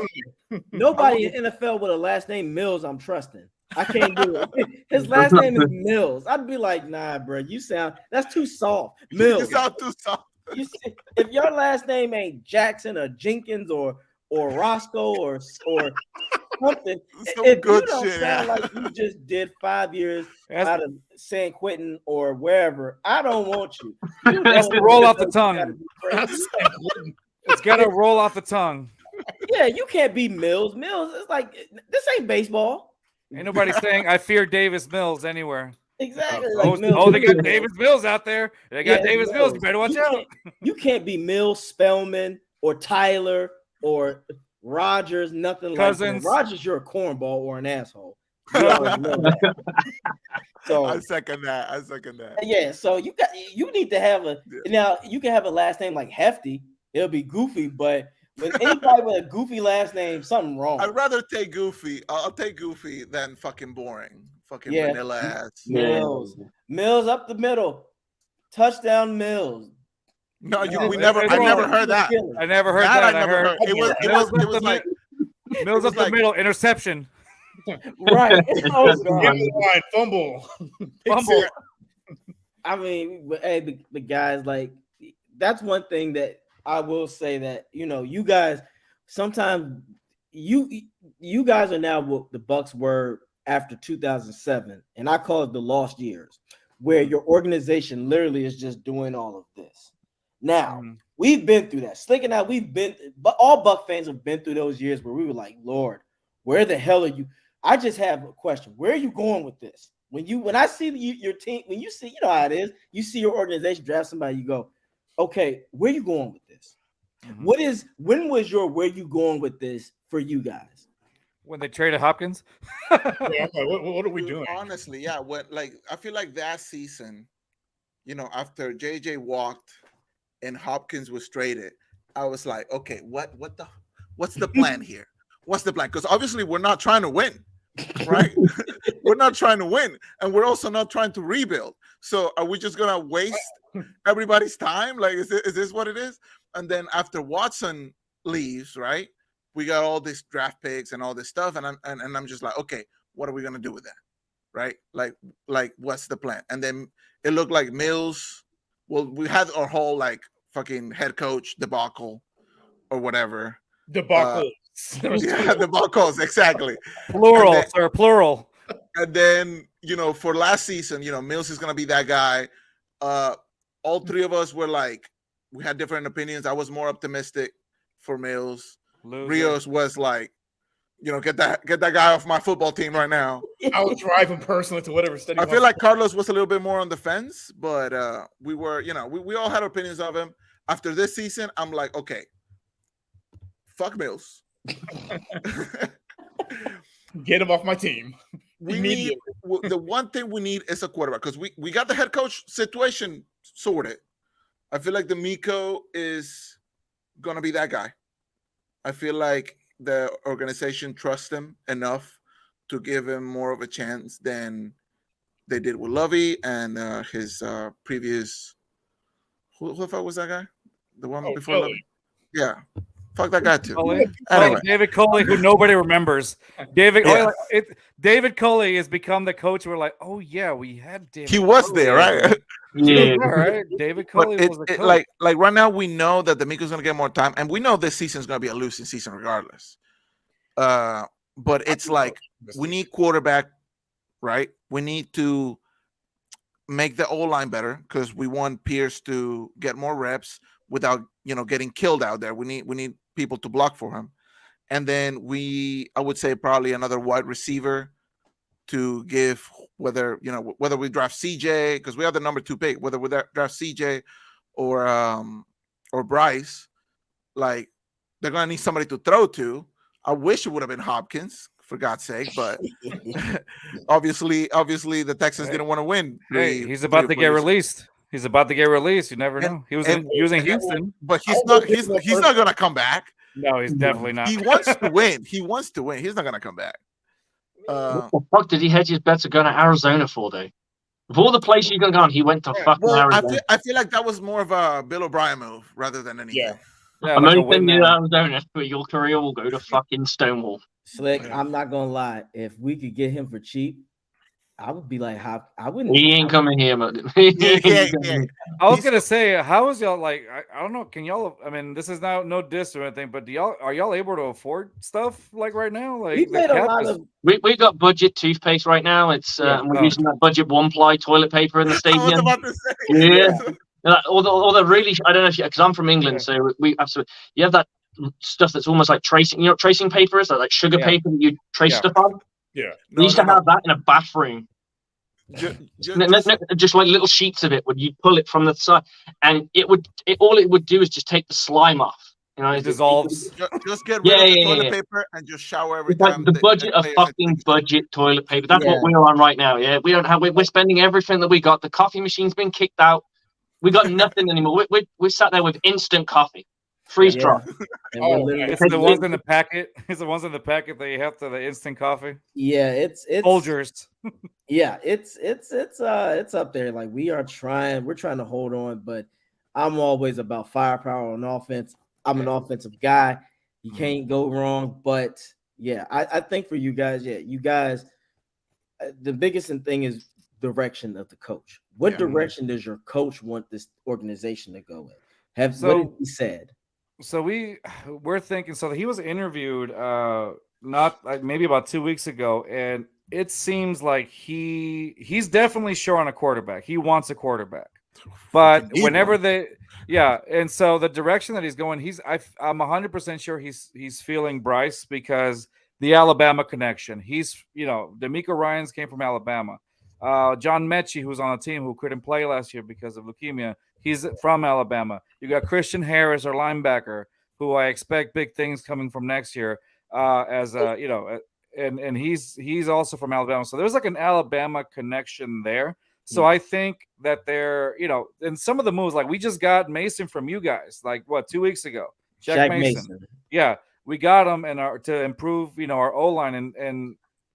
personally. Nobody in NFL with a last name Mills, I'm trusting. I can't do it. His last name is Mills. I'd be like, nah, bro. That's too soft. You Mills. sound too soft. If your last name ain't Jackson or Jenkins or Roscoe or something, Some if good you don't shit. sound like you just did 5 years out of San Quentin or wherever, I don't want you. You That's know the roll what off the you tongue. gotta be crazy. It's got to roll off the tongue. Yeah, you can't be Mills. Mills is like this ain't baseball. Ain't nobody saying I fear Davis Mills anywhere. Exactly. Oh, Like Mills. oh, they got Davis Mills out there. They got Yeah, Davis Mills. You better watch You out. can't- You can't be Mills, Spellman, or Tyler, or Rogers, nothing Cousins. like that. Rogers, you're a cornball or an asshole. You already know that. So I second that. yeah, so you need to have now you can have a last name like Hefty. It'll be goofy, but with anybody with a goofy last name, something wrong. I'd rather take Goofy. I'll take Goofy than fucking boring. Fucking Yeah. vanilla ass. Mills up the middle, touchdown Mills. No, No, we it- never. it's I never wrong. heard that. I never heard That that. I never heard heard. It was Mills up like Mills up the like- middle. Interception. Right. Oh, God. End of the line, fumble. Fumble. I mean, but, hey, the guys like that's one thing that I will say that you guys sometimes you guys are now what the Bucs were after 2007, and I call it the lost years, where your organization literally is just doing all of this. Now, we've been through that. Slick and I, but all Buck fans have been through those years where we were like, Lord, where the hell are you? I just have a question. Where are you going with this? When I see your team, when you see, you know how it is, you see your organization draft somebody, you go, okay, where are you going with this? When was your where you going with this for you guys? When they traded Hopkins? Yeah, I'm like, what are we doing? Honestly, yeah. I feel like that season, after JJ walked and Hopkins was traded, I was like, okay, what's the plan here? What's the plan? Because obviously we're not trying to win, right? We're not trying to win, and we're also not trying to rebuild. So are we just gonna waste everybody's time? Like, is this what it is? And then after Watson leaves, right? We got all these draft picks and all this stuff, and I'm just like, okay, what are we gonna do with that, right? Like what's the plan? And then it looked like Mills. Well, we had our whole like fucking head coach debacle or whatever. Debacle. Yeah, debacles, exactly. Plural, sir, plural. And then for last season, Mills is gonna be that guy. All three of us were like, we had different opinions. I was more optimistic for Mills. Rios was like, get that guy off my football team right now. I'll drive him personally to whatever state. I feel like Carlos was a little bit more on the fence, but we were, we all had opinions of him. After this season, I'm like, okay, fuck Mills. Get him off my team. The one thing we need is a quarterback, because we got the head coach situation sorted. I feel like the Miko is gonna be that guy. I feel like the organization trusts him enough to give him more of a chance than they did with Lovey and his previous. Who the fuck was that guy? The one before Kelly. Lovey? Yeah. Fuck that guy too. Anyway. David Coley, who nobody remembers. David Coley has become the coach. We're like, oh yeah, we had David. He was Coley. there, right? Yeah, right. David Coley was the coach. Like right now, we know that the Miko's gonna get more time, and we know this season's gonna be a losing season regardless. But it's like we need quarterback, right? We need to make the O-line better because we want Pierce to get more reps without getting killed out there. We need people to block for him, and then I would say probably another wide receiver to give, whether we draft CJ, because we have the number 2 pick, whether we draft CJ or Bryce, like they're gonna need somebody to throw to. I wish it would have been Hopkins, for God's sake, but obviously the Texans didn't want to win. He's about to get released. He's about to get released. You never know. He was in Houston, but he's not gonna come back. No, he's definitely not. He wants to win. He's not gonna come back. What the fuck did he hedge his bets to go to Arizona for, though? Of all the places you're gonna go, he went to fucking Arizona. I feel like that was more of a Bill O'Brien move rather than anything. Yeah, I'm only sending you to Arizona, but your career will go to fucking Stonewall. Slick, I'm not gonna lie. If we could get him for cheap, I would be like, I wouldn't. He ain't coming here, man. I was gonna say, how is y'all like? I don't know. Can y'all? I mean, this is now no diss or anything, but are y'all able to afford stuff like right now? Like we made a lot of. We got budget toothpaste right now. It's we're using that budget 1-ply toilet paper in the stadium. I was about to say. Yeah. All the really, I don't know if because I'm from England, so we absolutely. You have that stuff that's almost like tracing. You know what tracing paper is? Like sugar paper that you trace stuff on. Yeah. We used to have that in a bathroom. Just like little sheets of it when you pull it from the side, and all it would do is just take the slime off. It dissolves. Just get rid of the toilet paper and just shower every time. The budget of fucking budget toilet paper. That's what we're on right now. Yeah, we don't have. We're spending everything that we got. The coffee machine's been kicked out. We got nothing anymore. We sat there with instant coffee, freeze drop. It's the ones in the packet. It's the ones in the packet that you have to the instant coffee. Yeah, it's Folgers. Yeah, it's up there. Like we're trying to hold on, but I'm always about firepower on offense. I'm an offensive guy. You can't go wrong. But yeah, I think for you guys, the biggest thing is direction of the coach. What direction does your coach want this organization to go in? What have he said? So we're thinking. So he was interviewed maybe about 2 weeks ago, and it seems like he's definitely sure on a quarterback. He wants a quarterback, but whenever they Yeah, and so the direction that he's going, I'm 100% sure he's feeling Bryce because the Alabama connection. He's D'Amico Ryans came from Alabama. John Mechie, who's on the team who couldn't play last year because of leukemia, he's from Alabama. You got Christian Harris, our linebacker, who I expect big things coming from next year. And he's also from Alabama. So there's like an Alabama connection there. So I think that they're, and some of the moves, like we just got Mason from you guys, like 2 weeks ago. Shaq Mason. Yeah, we got him to improve, our O line,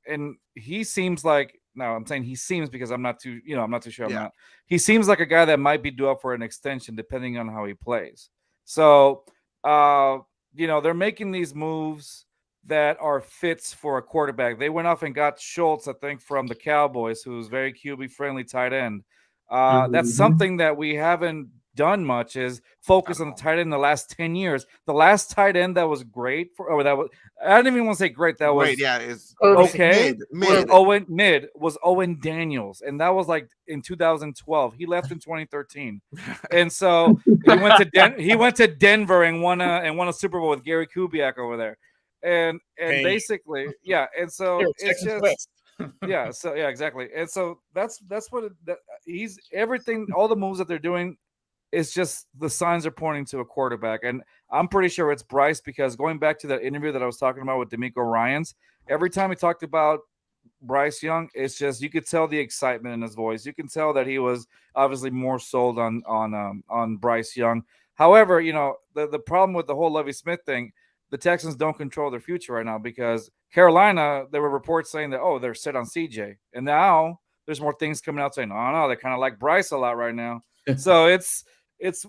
and he seems like. Now I'm saying he seems because I'm not too sure. Yeah. He seems like a guy that might be due up for an extension depending on how he plays. So, they're making these moves that are fits for a quarterback. They went off and got Schultz, I think, from the Cowboys, who's very QB friendly tight end. That's something that we haven't done much is focus on the tight end in the last 10 years. The last tight end that was great I don't even want to say great. That was it's okay. Mid. Was Owen Daniels, and that was like in 2012. He left in 2013, and so he went to Denver and won a Super Bowl with Gary Kubiak over there. And basically, yeah, and so it's just exactly, and so that's what he's everything. All the moves that they're doing is just the signs are pointing to a quarterback, and I'm pretty sure it's Bryce because going back to that interview that I was talking about with D'Amico Ryans, every time he talked about Bryce Young, it's just you could tell the excitement in his voice. You can tell that he was obviously more sold on Bryce Young. However, the problem with the whole Lovie Smith thing. The Texans don't control their future right now because Carolina, there were reports saying that, they're set on CJ. And now there's more things coming out saying, no, they kind of like Bryce a lot right now. So it's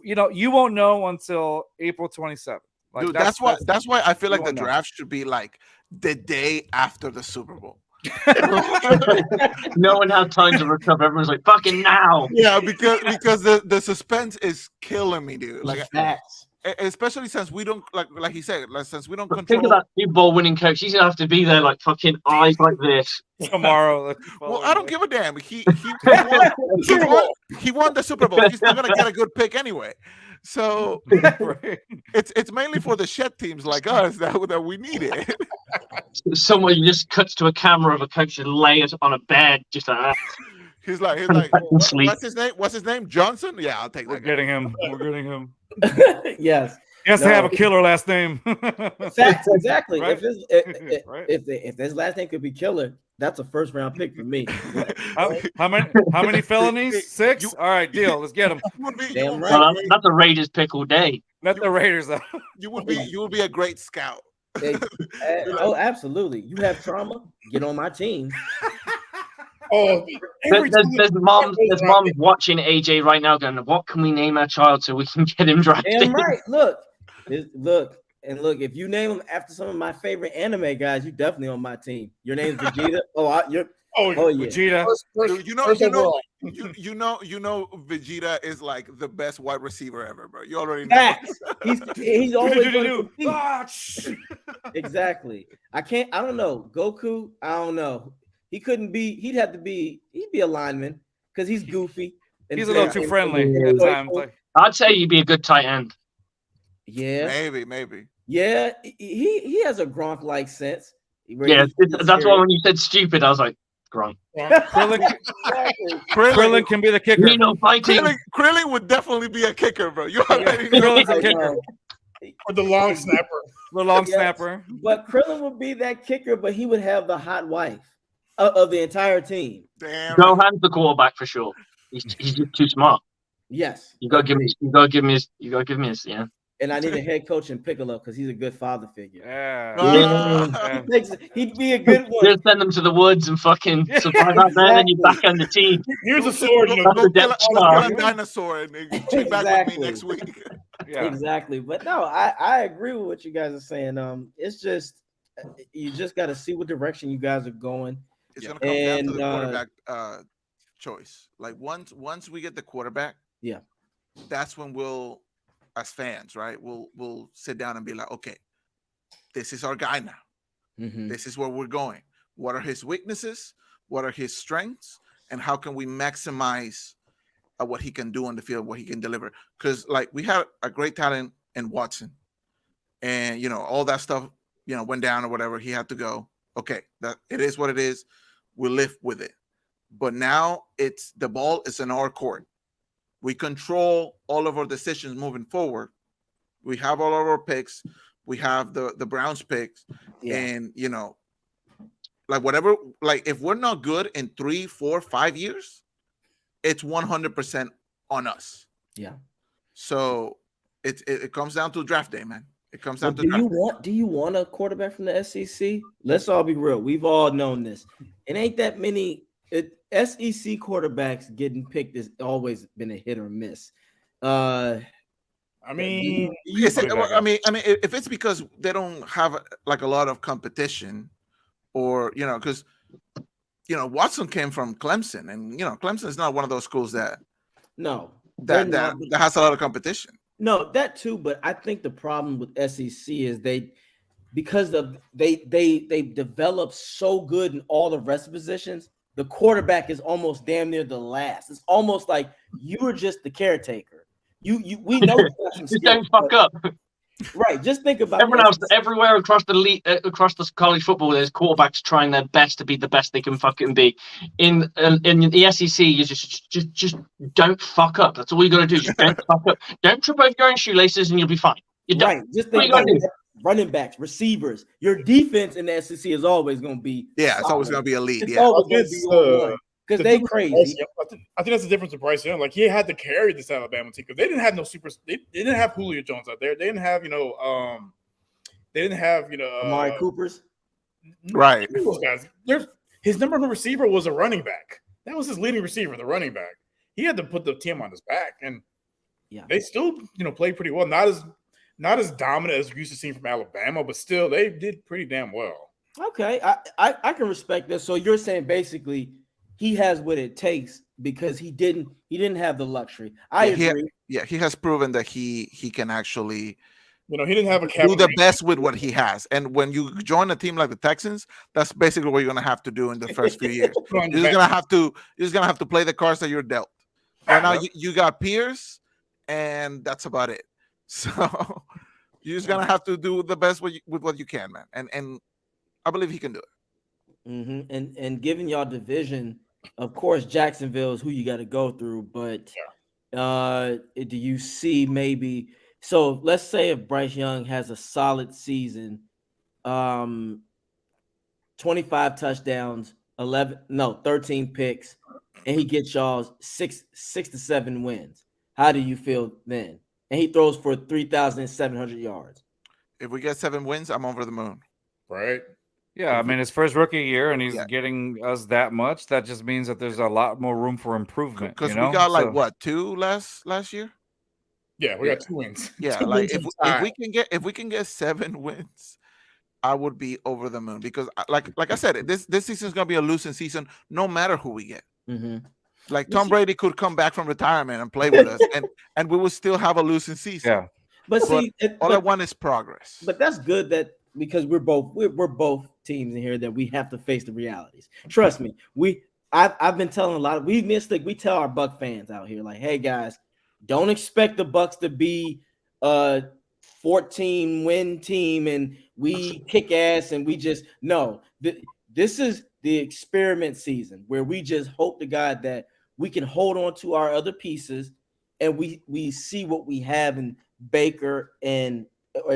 you won't know until April 27th. Like, dude, that's why I feel like the draft should be like the day after the Super Bowl. No one had time to recover. Everyone's like, fucking now. Yeah, because the suspense is killing me, dude. Like facts. Especially since we don't like he said, since we don't control. Think of that Super Bowl winning coach. He's gonna have to be there like fucking eyes like this tomorrow. Well, I don't give a damn. He won the Super Bowl. He's not gonna get a good pick anyway. So it's mainly for the shit teams like us that we need it. Someone just cuts to a camera of a coach and lays on a bed just like that. He's like, what's his name? Johnson? Yeah, I'll take that. We're getting him. Yes. He has to have a killer last name. Facts, exactly. Right? If his last name could be Killer, that's a first round pick for me. How many felonies? 6? All right, deal. Let's get him. Damn right. Well, that's a Raiders pick all day. Not the Raiders though. You would be a great scout. Oh, absolutely. You have trauma, get on my team. There's moms watching AJ right now going, what can we name our child so we can get him drafted? Damn right. Look, if you name him after some of my favorite anime guys, you definitely on my team. Your name's Vegeta. Yeah. Vegeta. You know Vegeta is like the best wide receiver ever, bro. You already know. He's always exactly. I don't know. Goku, I don't know. He'd be a lineman because he's goofy. He's a little too friendly at times. I'd say he'd be a good tight end. Yeah. Maybe. Yeah, he has a Gronk-like sense. Yeah, that's why when you said stupid, I was like, Gronk. Krillin can be the kicker. Krillin would definitely be a kicker, bro. You already know. Krillin's a kicker. Or the long snapper. Snapper. But Krillin would be that kicker, but he would have the hot wife of the entire team. Damn. Gohan's the quarterback for sure. He's just too smart. Yes. You gotta give me his. Yeah. And I need a head coach in Piccolo because he's a good father figure. Yeah. He'd be a good one. Just send them to the woods and fucking survive out there, and you're back on the team. Here's a sword. Go kill a dinosaur and check back with me next week. Yeah. Exactly. But no, I agree with what you guys are saying. It's just you just got to see what direction you guys are going. It's gonna come down to the quarterback choice. Like once we get the quarterback, that's when we'll, as fans, right? We'll sit down and be like, okay, this is our guy now. Mm-hmm. This is where we're going. What are his weaknesses? What are his strengths? And how can we maximize at what he can do on the field, what he can deliver. Because like we had a great talent in Watson, and all that stuff went down or whatever. He had to go. Okay, that it is what it is. We live with it. But now it's the ball is in our court. We control all of our decisions moving forward. We have all of our picks. We have the Browns picks, and like whatever. Like if we're not good in 3, 4, 5 years, it's 100% on us. Yeah. So it comes down to draft day, man. It comes down to draft day. Do you want a quarterback from the SEC? Let's all be real. We've all known this. It ain't that many. SEC quarterbacks getting picked has always been a hit or miss. I mean, if it's because they don't have like a lot of competition, or because Watson came from Clemson, and Clemson is not one of those schools that has a lot of competition. No, that too, but I think the problem with SEC is they develop so good in all the rest of positions. The quarterback is almost damn near the last. It's almost like you were just the caretaker. We know just don't fuck up. Right. Just think about everyone else everywhere across the league, across the college football. There's quarterbacks trying their best to be the best they can fucking be. In the SEC, you just don't fuck up. That's all you got to do. Just don't fuck up. Don't trip over your own shoelaces, and you'll be fine. You're done. Right. Just think about running backs, receivers. Your defense in the SEC is always going to be it's always going to be elite. Because they crazy. I think that's the difference with Bryce Young. Like he had to carry this Alabama team because they didn't have no super. They didn't have Julio Jones out there. They didn't have Amari Coopers. Right. Those guys. His number one receiver was a running back. That was his leading receiver, the running back. He had to put the team on his back, and they still played pretty well. Not as dominant as we used to see from Alabama, but still they did pretty damn well. Okay, I can respect this. So you're saying basically he has what it takes because he didn't have the luxury. I agree. He has proven that he can actually he didn't have do the best with what he has. And when you join a team like the Texans, that's basically what you're gonna have to do in the first few years. You're just gonna have to play the cards that you're dealt. Right now you got Pierce, and that's about it. So you're just gonna have to do the best with what you can, man. And I believe he can do it. Mm-hmm. And given y'all division, of course, Jacksonville is who you got to go through. But do you see maybe? So let's say if Bryce Young has a solid season, 25 touchdowns, 13 picks, and he gets y'all 6 to 7 wins. How do you feel then? And he throws for 3,700 yards. If we get 7 wins, I'm over the moon. Right? Yeah, I mean, his first rookie year, and he's getting us that much. That just means that there's a lot more room for improvement. Because we got 2 last year. Yeah, we got 2 wins. Yeah, like if we can get 7 wins, I would be over the moon. Because like I said, this season is gonna be a losing season, no matter who we get. Mm-hmm. Like Tom Brady could come back from retirement and play with us, and we would still have a losing season. Yeah, but I want is progress. But that's good because we're both teams in here that we have to face the realities. Trust me, I've been telling a lot of we tell our Buck fans out here like, hey guys, don't expect the Bucs to be a 14-win team and we kick ass and we just this is the experiment season where we just hope to God that we can hold on to our other pieces and we see what we have in Baker and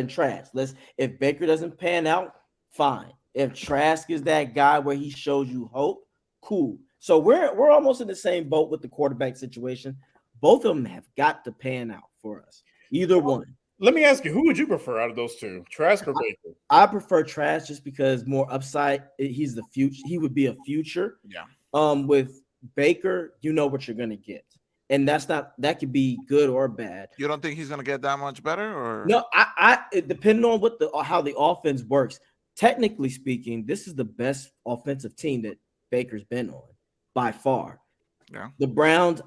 Trask. If Baker doesn't pan out, fine. If Trask is that guy where he shows you hope, cool. So we're almost in the same boat with the quarterback situation. Both of them have got to pan out for us. Either one. Let me ask you, who would you prefer out of those two, Trask or Baker? I prefer Trask just because more upside. He's the future. He would be a future. Yeah. With Baker, you know what you're gonna get, and that could be good or bad. You don't think he's gonna get that much better, or no? Depending on how the offense works. Technically speaking, this is the best offensive team that Baker's been on by far. Yeah. The Browns,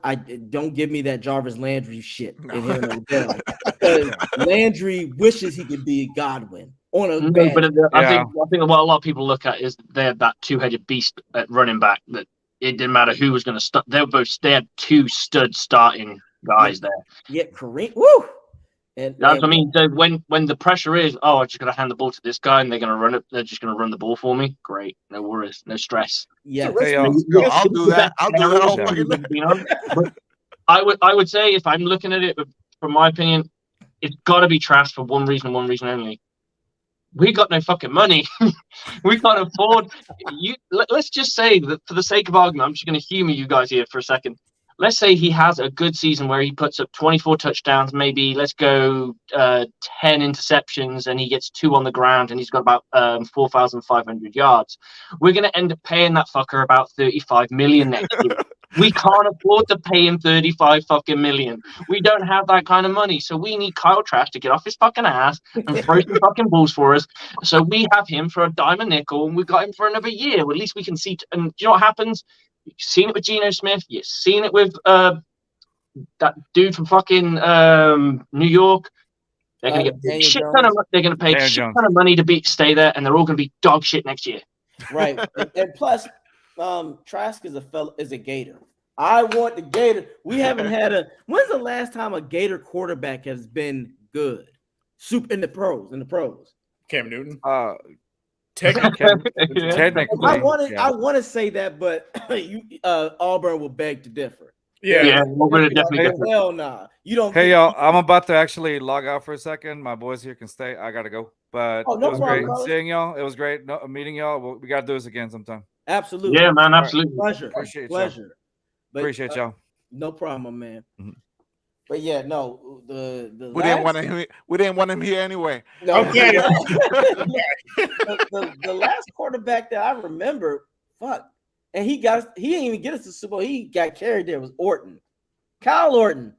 don't give me that Jarvis Landry shit in here in Odell. Because Landry wishes he could be Godwin on a bad. But I think what a lot of people look at is they have that 2-headed beast at running back that it didn't matter who was going to start. They had 2 stud starting guys there. Yeah, Kareem. Woo! And that's what I mean. So when the pressure is, I'm just going to hand the ball to this guy, and they're going to run it. They're just going to run the ball for me. Great, no worries, no stress. Yeah, Hey, I'll do that. I'll do that all fucking But I would say if I'm looking at it, from my opinion, it's got to be Trask for one reason only. We got no fucking money. We can't afford you. Let's just say that for the sake of argument, I'm just going to humor you guys here for a second. Let's say he has a good season where he puts up 24 touchdowns, maybe let's go 10 interceptions, and he gets 2 on the ground, and he's got about 4,500 yards. We're going to end up paying that fucker about 35 million next year. We can't afford to pay him 35 fucking million. We don't have that kind of money. So we need Kyle Trask to get off his fucking ass and throw some fucking balls for us. So we have him for a dime a nickel, and we got him for another year. Well, at least we can see. And do you know what happens? You've seen it with Geno Smith. You've seen it with that dude from fucking New York. They're going to get a shit ton of. They're going to pay a shit ton of money to stay there, and they're all going to be dog shit next year. Right, and plus, Trask is a Gator. I want the Gator. We haven't had When's the last time a Gator quarterback has been good? Soup in the pros. Cam Newton. Technically, I want to say that, but Auburn will beg to differ. Yeah, we're gonna definitely. Hell nah. You don't. Hey y'all, I'm about to actually log out for a second. My boys here can stay. I gotta go, but no it was problem, great seeing y'all. It was great meeting y'all. We gotta do this again sometime. Absolutely. Yeah, man. Absolutely. Pleasure. Appreciate y'all. No problem, man. Mm-hmm. But yeah, no. We didn't want him here anyway. No, okay. the last quarterback that I remember, and he didn't even get us to Super Bowl. He got carried there. Was Orton, Kyle Orton.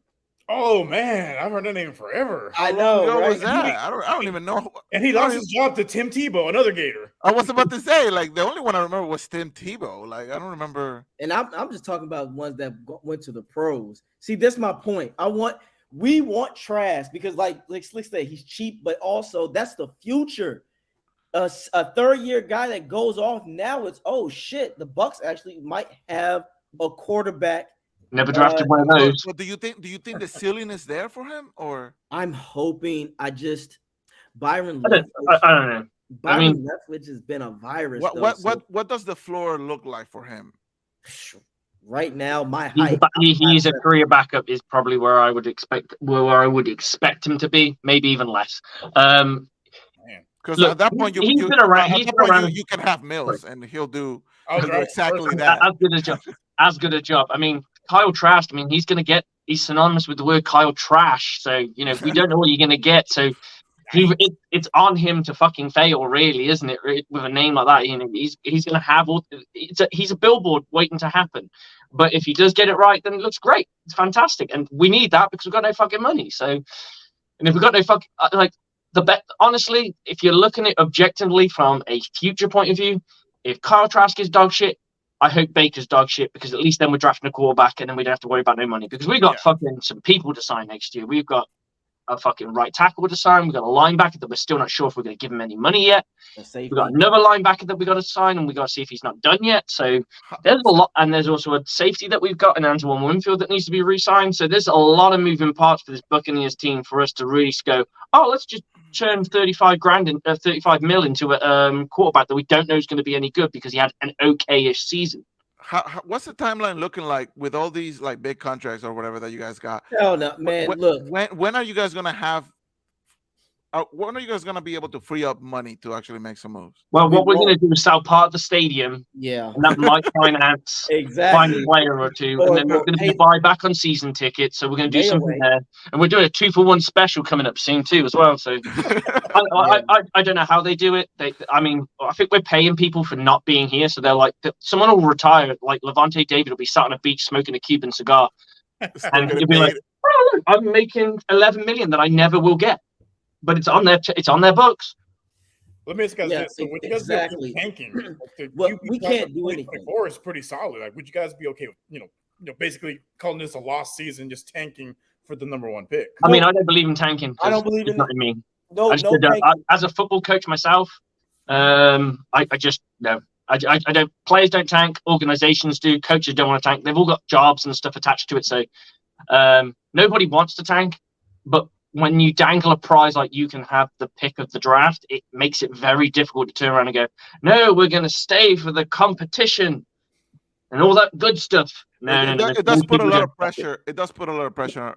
Oh man, I've heard that name forever. I know. What right? was that? I don't even know. And he lost his job to Tim Tebow, another Gator. I was about to say, like, the only one I remember was Tim Tebow. Like, I don't remember. And I'm just talking about ones that went to the pros. See, that's my point. We want Trask because, like Slick said, he's cheap, but also that's the future. A third-year guy that goes off now, it's shit. The Bucs actually might have a quarterback. Never drafted one of those. But do you think the ceiling is there for him, or? I'm hoping. Byron. I don't know. Byron Leftwich has been a virus. What does the floor look like for him? Right now, my height. He's a career backup is probably where I would expect him to be, maybe even less. Because at that point, you can have Mills, and he'll do exactly that. As good a job. I mean, Kyle Trask. I mean, he's synonymous with the word Kyle Trash. So we don't know what you're going to get. So it's on him to fucking fail, really, isn't it? With a name like that, he's going to have he's a billboard waiting to happen. But if he does get it right, then it looks great. It's fantastic, and we need that because we've got no fucking money. So, and if we've got no fucking honestly, if you're looking at it objectively from a future point of view, if Kyle Trask is dog shit, I hope Baker's dog shit, because at least then we're drafting a quarterback and then we don't have to worry about no money, because we got fucking some people to sign next year. We've got a fucking right tackle to sign. We've got a linebacker that we're still not sure if we're going to give him any money yet. We've got another linebacker that we got to sign, and we got to see if he's not done yet. So there's a lot, and there's also a safety that we've got in Antoine Winfield that needs to be re-signed. So there's a lot of moving parts for this Buccaneers team for us to really go, let's just turn 35 mil into a quarterback that we don't know is going to be any good because he had an okay-ish season. What's the timeline looking like with all these like big contracts or whatever that you guys got? Hell no, man. Look, when are you guys gonna have? When are you guys gonna be able to free up money to actually make some moves? Well, what we're gonna do is sell part of the stadium. Yeah, and that might finance find a player or two, and then we're gonna do buyback on season tickets. So we're gonna do something there, and we're doing a 2-for-1 special coming up soon too as well. So I don't know how they do it. I think we're paying people for not being here, so they're like, someone will retire, like Levante David will be sat on a beach smoking a Cuban cigar, and he'll be like, I'm making 11 million that I never will get. But it's on their books. Let me ask you guys this. So when you guys go tanking, we can't do anything. It's pretty solid. Like, would you guys be okay with basically calling this a lost season, just tanking for the number 1 pick? I mean, I don't believe in tanking. I don't believe in me. No, as a football coach myself, I just no. I don't. Players don't tank. Organizations do. Coaches don't want to tank. They've all got jobs and stuff attached to it. So nobody wants to tank. But when you dangle a prize like you can have the pick of the draft, it makes it very difficult to turn around and go, no, we're going to stay for the competition and all that good stuff. It does put a lot of pressure. It does put a lot of pressure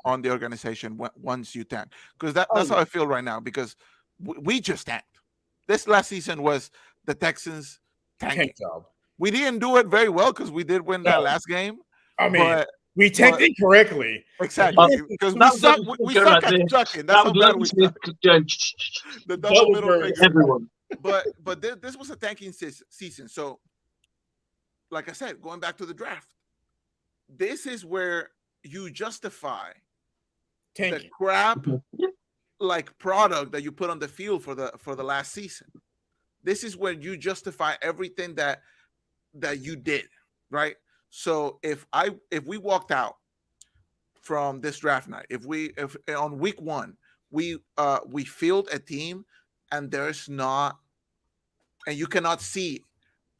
on the organization once you tank, because that's how I feel right now. Because we just tanked. This last season was the Texans tanking. We didn't do it very well because we did win that last game. I mean, we tanked incorrectly. Exactly, because we suck at sucking. That's how bad we suck. The double middle finger. Everyone. But this was a tanking season. So, like I said, going back to the draft, this is where you justify the crap like product that you put on the field for the last season. This is where you justify everything that you did, right? So if we walked out from this draft night, if on week 1 we field a team and there's not, and you cannot see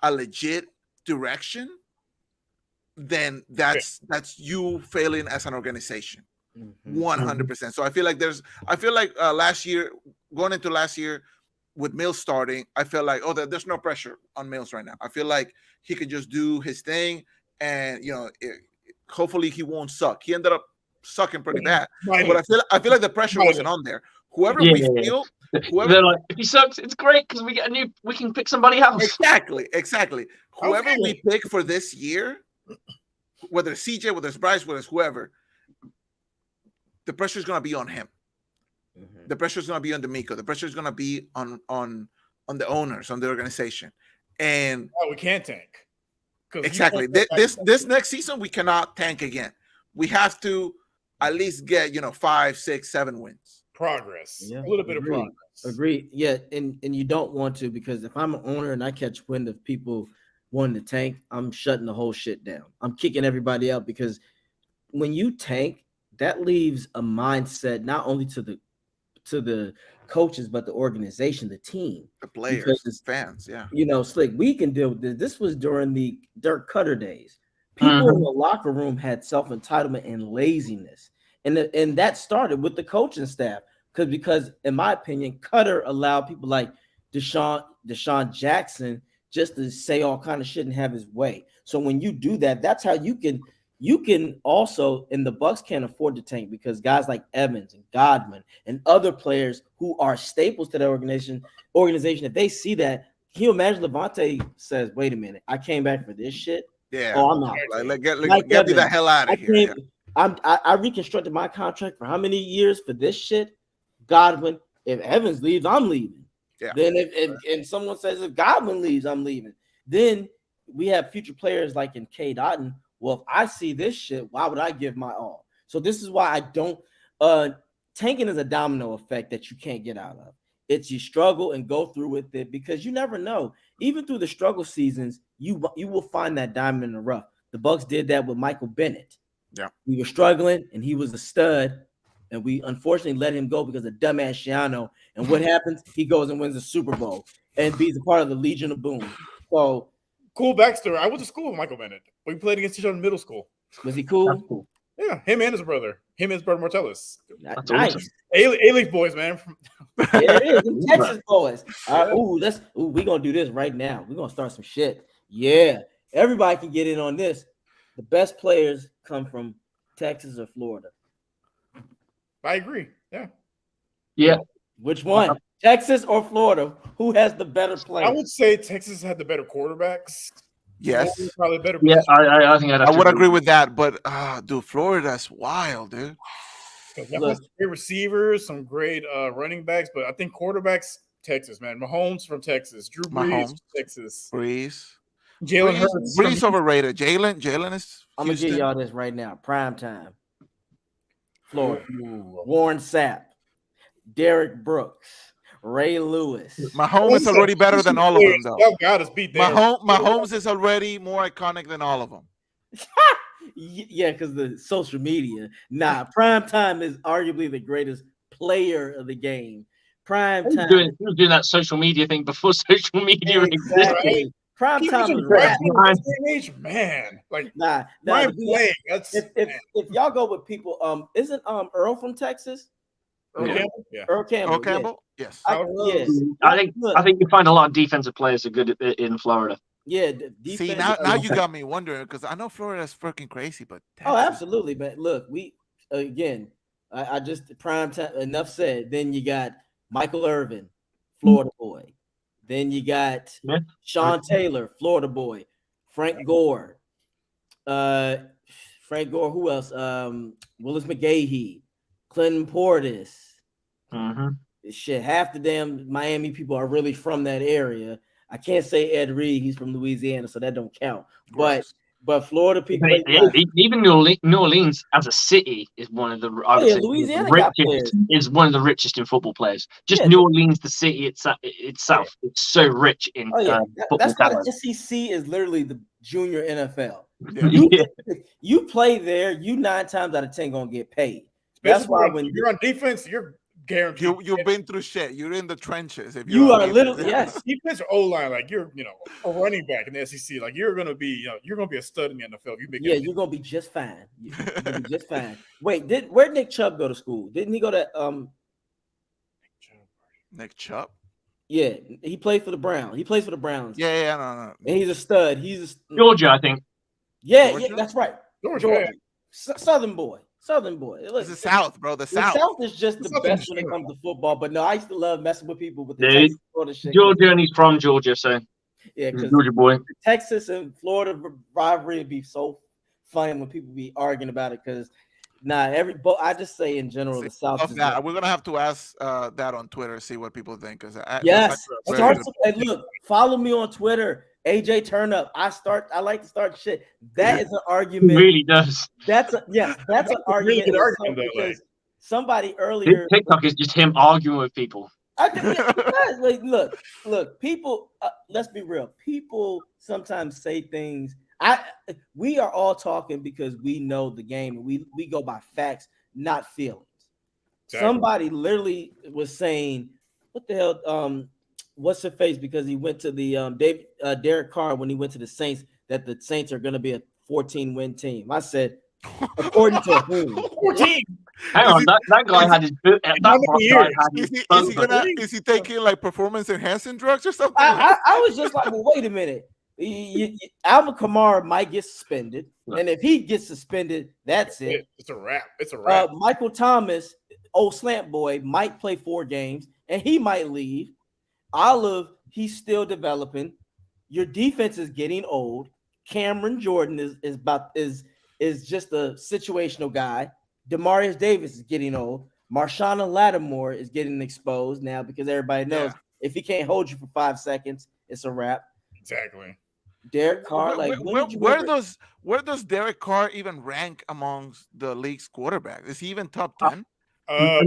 a legit direction, then that's you failing as an organization. 100%. So I feel like last year, going into last year with Mills starting, I feel like, there's no pressure on Mills right now. I feel like he could just do his thing, and hopefully he won't suck. He ended up sucking pretty bad, but I feel like the pressure wasn't on there. Whoever we feel, they're like, if he sucks, it's great because we can pick somebody else. Exactly. Whoever we pick for this year, whether it's CJ, whether it's Bryce, whether it's whoever, the pressure is going to be on him. The pressure is going to be on D'Amico. The pressure is going to be on the owners, on the organization. And we can't tank. Exactly. This next season, we cannot tank again. We have to at least get 5, 6, 7 wins. Progress. Yeah, a little bit of progress. Agreed. Yeah, and you don't want to, because if I'm an owner and I catch wind of people wanting to tank, I'm shutting the whole shit down. I'm kicking everybody out, because when you tank, that leaves a mindset not only to the coaches, but the organization, the team, the players, fans. Yeah, Slick, we can deal with this. This was during the Dirk Cutter days. People in the locker room had self-entitlement and laziness, and that started with the coaching staff. Because in my opinion, Cutter allowed people like Deshaun Jackson just to say all kind of shit and have his way. So when you do that, that's how you can also, and the Bucs can't afford to tank, because guys like Evans and Godwin and other players who are staples to the organization, if they see that, can you imagine Levante says, wait a minute, I came back for this shit? Yeah. Oh, I'm not. Get me the hell out of here. I reconstructed my contract for how many years for this shit? Godwin, if Evans leaves, I'm leaving. Yeah. Then if someone says if Godwin leaves, I'm leaving. Then we have future players like in K. Dotton. Well, if I see this shit, why would I give my all? So this is why I don't. Tanking is a domino effect that you can't get out of. It's you struggle and go through with it, because you never know. Even through the struggle seasons, you will find that diamond in the rough. The Bucs did that with Michael Bennett. Yeah, we were struggling, and he was a stud, and we unfortunately let him go because of dumbass Shiano. And what happens? He goes and wins the Super Bowl and be's a part of the Legion of Boom. So cool backstory. I went to school with Michael Bennett. We played against each other in middle school. Was he cool? Yeah, him and his brother. Him and his brother Martellus. Nice. Awesome. A-Leaf boys, man. It is. Texas boys. We're going to do this right now. We're going to start some shit. Yeah. Everybody can get in on this. The best players come from Texas or Florida. I agree. Yeah. Yeah. Which one? Texas or Florida? Who has the better player? I would say Texas had the better quarterbacks. Yes. Probably better. Yeah, I think I would agree with that. But dude, Florida's wild, dude. Some great receivers, some great running backs, but I think quarterbacks, Texas, man. Mahomes from Texas, Drew Brees from Texas, Jalen Hurts. Brees overrated. Jalen is. I'm gonna give y'all this right now. Prime time. Florida. Warren Sapp, Derek Brooks, Ray Lewis. Mahomes is already better than all of them, though. Y'all got us beat there. Mahomes is already more iconic than all of them. Yeah, because the social media. Nah, prime time is arguably the greatest player of the game. Prime time. Doing that social media thing before social media existed. Prime He time was is a rap. freshman in this day and age, man. Like Nah. Ryan Blake. That's If y'all go with people, isn't Earl from Texas? Earl Yeah. Campbell. Yeah. Earl Campbell. Earl Campbell? Yes. Yeah. I think you find a lot of defensive players are good in Florida. Yeah. See, Defense. now you got me wondering because I know Florida's freaking crazy, but Oh, Texas- absolutely, man. Look, we again. I just prime time. Enough said. Then you got Michael Irvin, Florida boy. Then you got Sean Taylor, Florida boy. Frank Gore. Frank Gore. Who else? Willis McGahee, Clinton Portis. Shit, half the damn Miami people are really from that area. I can't say Ed Reed. He's from Louisiana, so that don't count. But Florida people, even New Orleans as a city is one of the Louisiana got players. Is one of the richest in football players. Just Yeah, New Orleans, the city itself, it's so rich in football that's why talent. the SEC is literally the junior NFL. Yeah. You play there, you 9 times out of 10 gonna get paid. Especially That's why when you're on defense, you're guaranteed. You've been through shit. You're in the trenches. If you you're are on literally defense. defense or O line, like you're a running back in the SEC, like you're gonna be a stud in the NFL. You're gonna be just fine. You're gonna be just fine. Wait, where'd Nick Chubb go to school? Didn't he go to Nick Chubb? Yeah, he played for the Browns. He plays for the Browns. Yeah, no. And he's a stud. Georgia, I think. Yeah, Georgia? that's right. Georgia. Southern boy. Look, It's the South, bro. The South. is just the best when it comes to football. But no, I used to love messing with people with the Dude, Texas Florida shit. Georgia, and he's from Georgia, so Yeah, he's a because Georgia boy. Texas and Florida rivalry would be so funny when people be arguing about it. Because I just say in general, the South. We're gonna have to ask that on Twitter, see what people think. Yes, hey, look, follow me on Twitter. AJ Turnup. I like to start shit. That is an argument. He really does. That's an argument. Really good argument, though, because somebody earlier. TikTok is just him arguing with people. Look, people. Let's be real. People sometimes say things. We are all talking because we know the game and we go by facts, not feelings. Exactly. Somebody literally was saying, "What the hell?" What's her face? Because he went to the Derek Carr when he went to the Saints, that the Saints are going to be a 14-win team. I said, according to whom? 14. Hang on, that guy had his boot at that point. Is he taking like performance enhancing drugs or something? I was just like, well, wait a minute. Alvin Kamara might get suspended, and if he gets suspended, that's it. It's a wrap. It's a wrap. Michael Thomas, old slant boy, might play 4 games, and he might leave. Olive, he's still developing. Your defense is getting old. Cameron Jordan is just a situational guy. Demarius Davis is getting old. Marshawn Lattimore is getting exposed now because everybody knows if he can't hold you for 5 seconds, it's a wrap. Exactly. Derek Carr, where does Derek Carr even rank amongst the league's quarterbacks? Is he even top 10? No.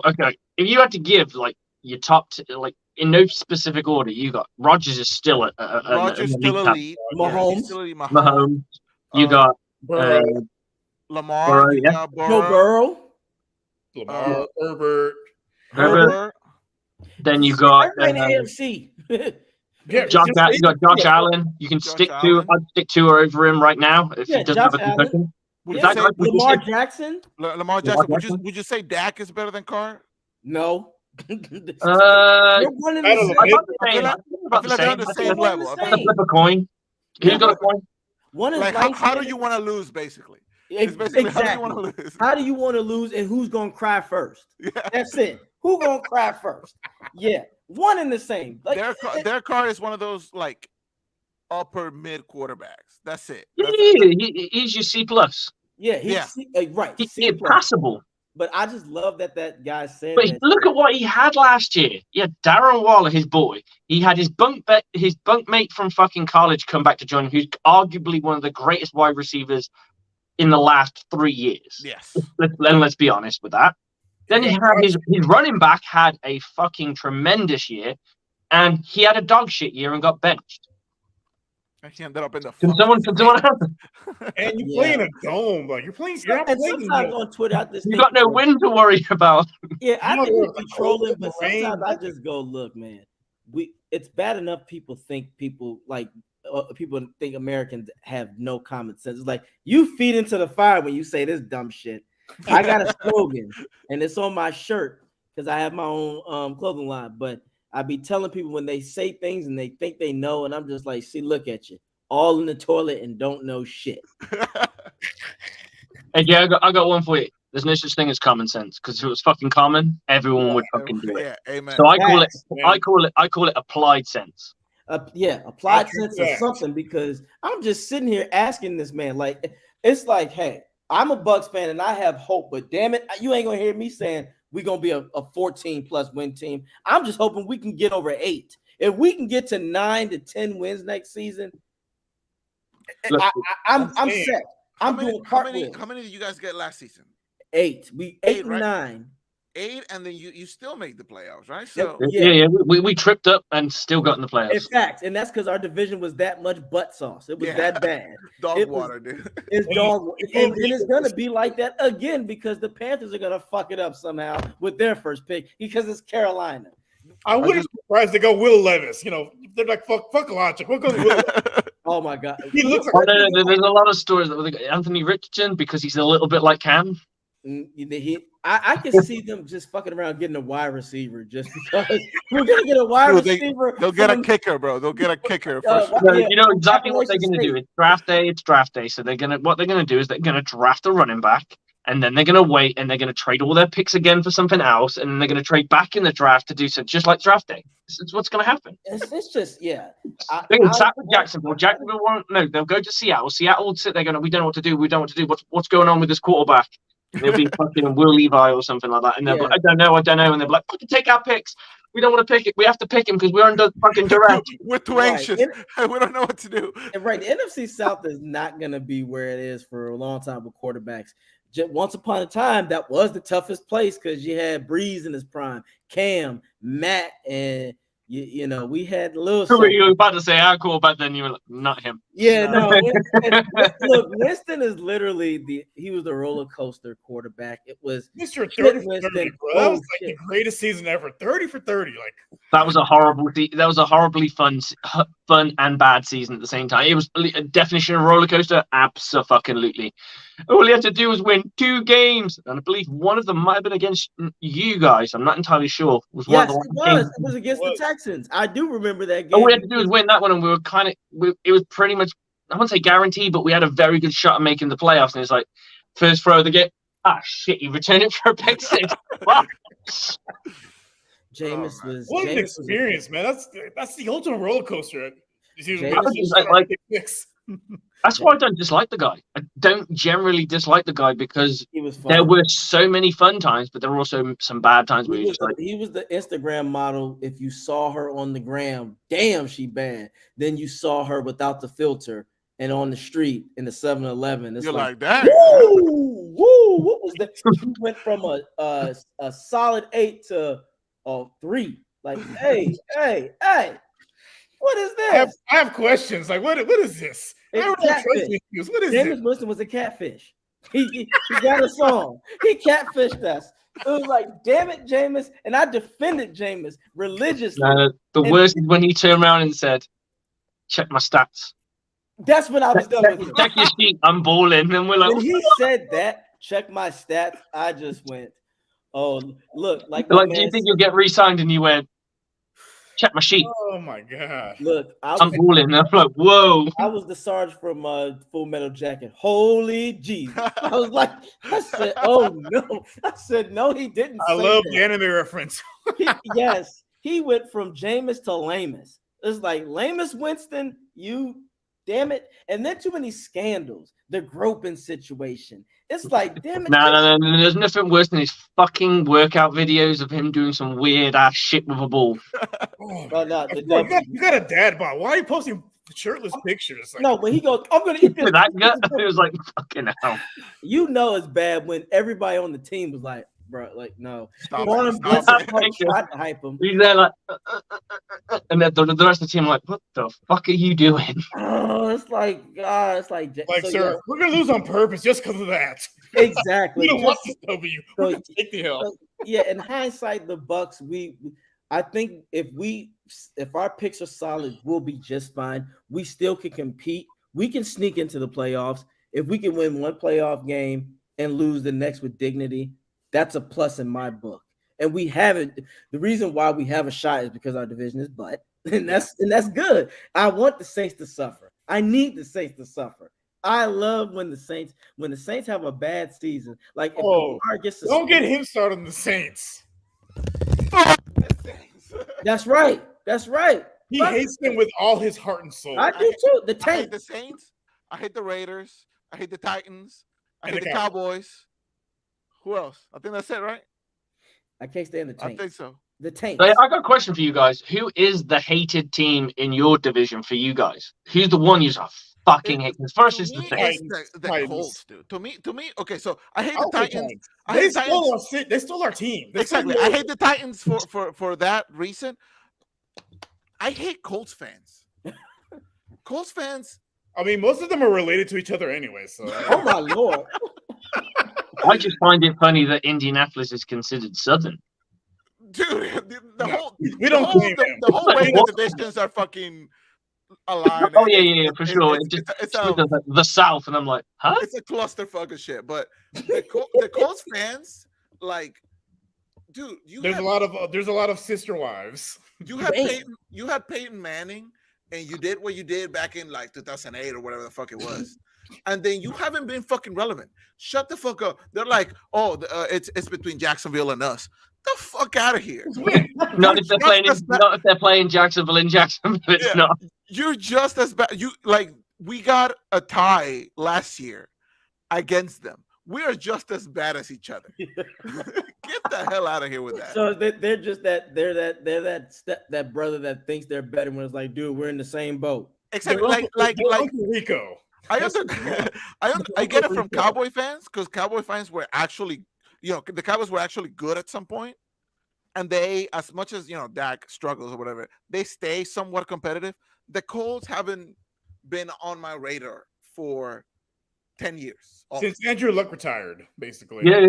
Okay, if you had to give like your top, like in no specific order, you got Rodgers is still elite. Mahomes. You got Lamar. Burrow. Lamar. Herbert. Then you got AFC. You got Josh Allen. You can stick to. I'd stick to over him right now if he doesn't have a concussion. Lamar Jackson. Lamar Jackson. Would you say Dak is better than Carr? No. I feel like they're on the same level. Flip a coin. Who's got a coin? One is like how do you want to lose, basically? Exactly. How do you want to lose? How do you want to lose, and who's gonna cry first? Yeah. That's it. Who gonna cry first? Yeah, one and the same. Like, Derek Carr is one of those like upper mid quarterbacks. That's it. He's your C plus. Yeah, right. He's passable. But I just love that guy said. But look at what he had last year. Yeah, Darren Waller, his boy. He had his bunkmate from fucking college come back to join him, who's arguably one of the greatest wide receivers in the last 3 years. Yes. Let's be honest with that. Then he had his running back had a fucking tremendous year, and he had a dog shit year and got benched. He ended up in the. Can someone help? And you play in a dome, like you're playing. Sometimes on Twitter, you got no win to worry about. Yeah, I think we're controlling, but sometimes I just go, look, man. it's bad enough people think Americans have no common sense. It's like you feed into the fire when you say this dumb shit. I got a slogan and it's on my shirt because I have my own clothing line, but I be telling people when they say things and they think they know, and I'm just like, see, look at you, all in the toilet and don't know shit. Hey, yeah, I got one for you. There's no such thing as common sense, because if it was fucking common, everyone would fucking do it. Yeah, amen. So I call it applied sense. Applied sense or something, because I'm just sitting here asking this man, like, it's like, hey, I'm a Bucs fan and I have hope, but damn it, you ain't gonna hear me saying we're gonna be a 14 plus win team. I'm just hoping we can get over 8. If we can get to 9 to 10 wins next season, Look, I'm set. How many did you guys get last season? 8. We 8 and right? 9. 8, and then you still made the playoffs, right? So yeah. We tripped up and still got in the playoffs. In fact, and that's because our division was that much butt sauce. It was that bad. Water, dude. It's dog water. And it's gonna be like that again because the Panthers are gonna fuck it up somehow with their first pick because it's Carolina. I wouldn't be surprised to go Will Levis. You know, they're like fuck Logic. We'll go Will. Oh my god, he looks like there's a lot of stories with Anthony Richardson because he's a little bit like Cam. I can see them just fucking around getting a wide receiver just because we're gonna get a wide receiver. They'll get a kicker, bro. They'll get a kicker. You know exactly what they're gonna do. It's draft day. So what they're gonna do is they're gonna draft a running back, and then they're gonna wait and they're gonna trade all their picks again for something else, and then they're gonna trade back in the draft to do so, just like draft day. It's what's gonna happen. It's just they're gonna tap with Jacksonville. Jacksonville won't. No, they'll go to Seattle. Seattle will sit there going, we don't know what to do. We don't know what to do. What's going on with this quarterback? And it'll be fucking Will Levi or something like that. And they'll be like, I don't know. And they'll be like, fucking take our picks. We don't want to pick it. We have to pick him because we're under fucking duress. We're too anxious. We don't know what to do. Right. The NFC South is not going to be where it is for a long time with quarterbacks. Once upon a time, that was the toughest place because you had Breeze in his prime, Cam, Matt, and you know, we had a little. You were about to say our quarterback, then you were like, not him. Yeah, no. Look, Winston is literally he was the roller coaster quarterback. It was Mr. 30 for 30, bro. That was like the greatest season ever. 30 for 30, like that was a horribly fun and bad season at the same time. It was a definition of roller coaster, absolutely. All he had to do was win 2 games, and I believe one of them might have been against you guys. I'm not entirely sure. It was against the Texans. I do remember that game. All we had to do was win that one, and we were it was pretty much, I wouldn't say guaranteed, but we had a very good shot at making the playoffs. And it's like, first throw of the game, shit, you returned it for a pick 6. Wow. Jameis was what an experience, man. That's the ultimate roller coaster. That's why I don't dislike the guy. I don't generally dislike the guy because there were so many fun times, but there were also some bad times where he was the Instagram model. If you saw her on the gram, damn, she bad. Then you saw her without the filter and on the street in the 7-Eleven. You're like that. Woo! What was that? She went from a solid 8 to a 3. Like, hey. What is this? I have questions. Like, what is this? What is Jameis Winston was a catfish. He got a song. He catfished us. It was like, damn it, Jameis. And I defended Jameis religiously. The worst is when he turned around and said, check my stats. That's when I was done with him. Check your sheet, I'm balling. And we're like, when he said that, check my stats, I just went, oh, look. Do you think you'll get re-signed? And you went, check my sheet. Oh my god! Look, I'm balling. I'm like, whoa! I was the Sarge from Full Metal Jacket. Holy Jesus! I said, oh no! I said, no, he didn't. I love the anime reference. Yes, he went from Jameis to Lamus. It's like Lamus Winston, you damn it, and then too many scandals. The groping situation. It's like, damn it. No. There's nothing worse than his fucking workout videos of him doing some weird ass shit with a ball. You got a dad bod. Why are you posting shirtless pictures? Like, no, when he goes, I'm gonna eat this. It was like, fucking hell. You know it's bad when everybody on the team was like, bro, like, no. Tried to hype him. He's there like, and then the rest of the team like, what the fuck are you doing? Oh, it's like, sir, we're gonna lose on purpose just because of that. Exactly. We don't want this W. We're gonna take the hill. Yeah, in hindsight, the Bucs, I think if we picks are solid, we'll be just fine. We still can compete. We can sneak into the playoffs. If we can win one playoff game and lose the next with dignity, that's a plus in my book. And we haven't. The reason why we have a shot is because our division is butt, and that's good. I want the Saints to suffer. I need the Saints to suffer. I love when the Saints have a bad season. Like if Lamar gets don't get him started on the Saints. That's right. That's right. He hates them with all his heart and soul. I do too. The I hate the Saints. I hate the Raiders. I hate the Titans. I hate the Cowboys. Who else? I think that's it, right? I can't stand the Taints. I think so. The Taints. I got a question for you guys. Who is the hated team in your division for you guys? Who's the one you fucking hate? Because first is the Saints. The Colts, dude. To me. Okay, so I hate the Titans. They stole our team. Exactly. I hate the Titans for that reason. I hate Colts fans. Colts fans. I mean, most of them are related to each other anyway. So. Oh my lord. I just find it funny that Indianapolis is considered Southern. Dude, the whole way the divisions are fucking aligned. Oh yeah, for sure. It's the South, and I'm like, huh? It's a clusterfuck of shit. But the Colts fans, like, dude, there's a lot of sister wives. You had Peyton Manning, and you did what you did back in like 2008 or whatever the fuck it was. And then you haven't been fucking relevant. Shut the fuck up. They're like, it's between Jacksonville and us. The fuck out of here. Not if they're playing Jacksonville in Jacksonville. It's not. You're just as bad. We got a tie last year against them. We are just as bad as each other. Get the hell out of here with that. So they're just that that brother that thinks they're better when it's like, dude, we're in the same boat. Exactly. Like Rico. I get it from Cowboy fans because Cowboy fans were actually, the Cowboys were actually good at some point, and they, as much as Dak struggles or whatever, they stay somewhat competitive. The Colts haven't been on my radar for 10 years since Andrew Luck retired, basically. Yeah,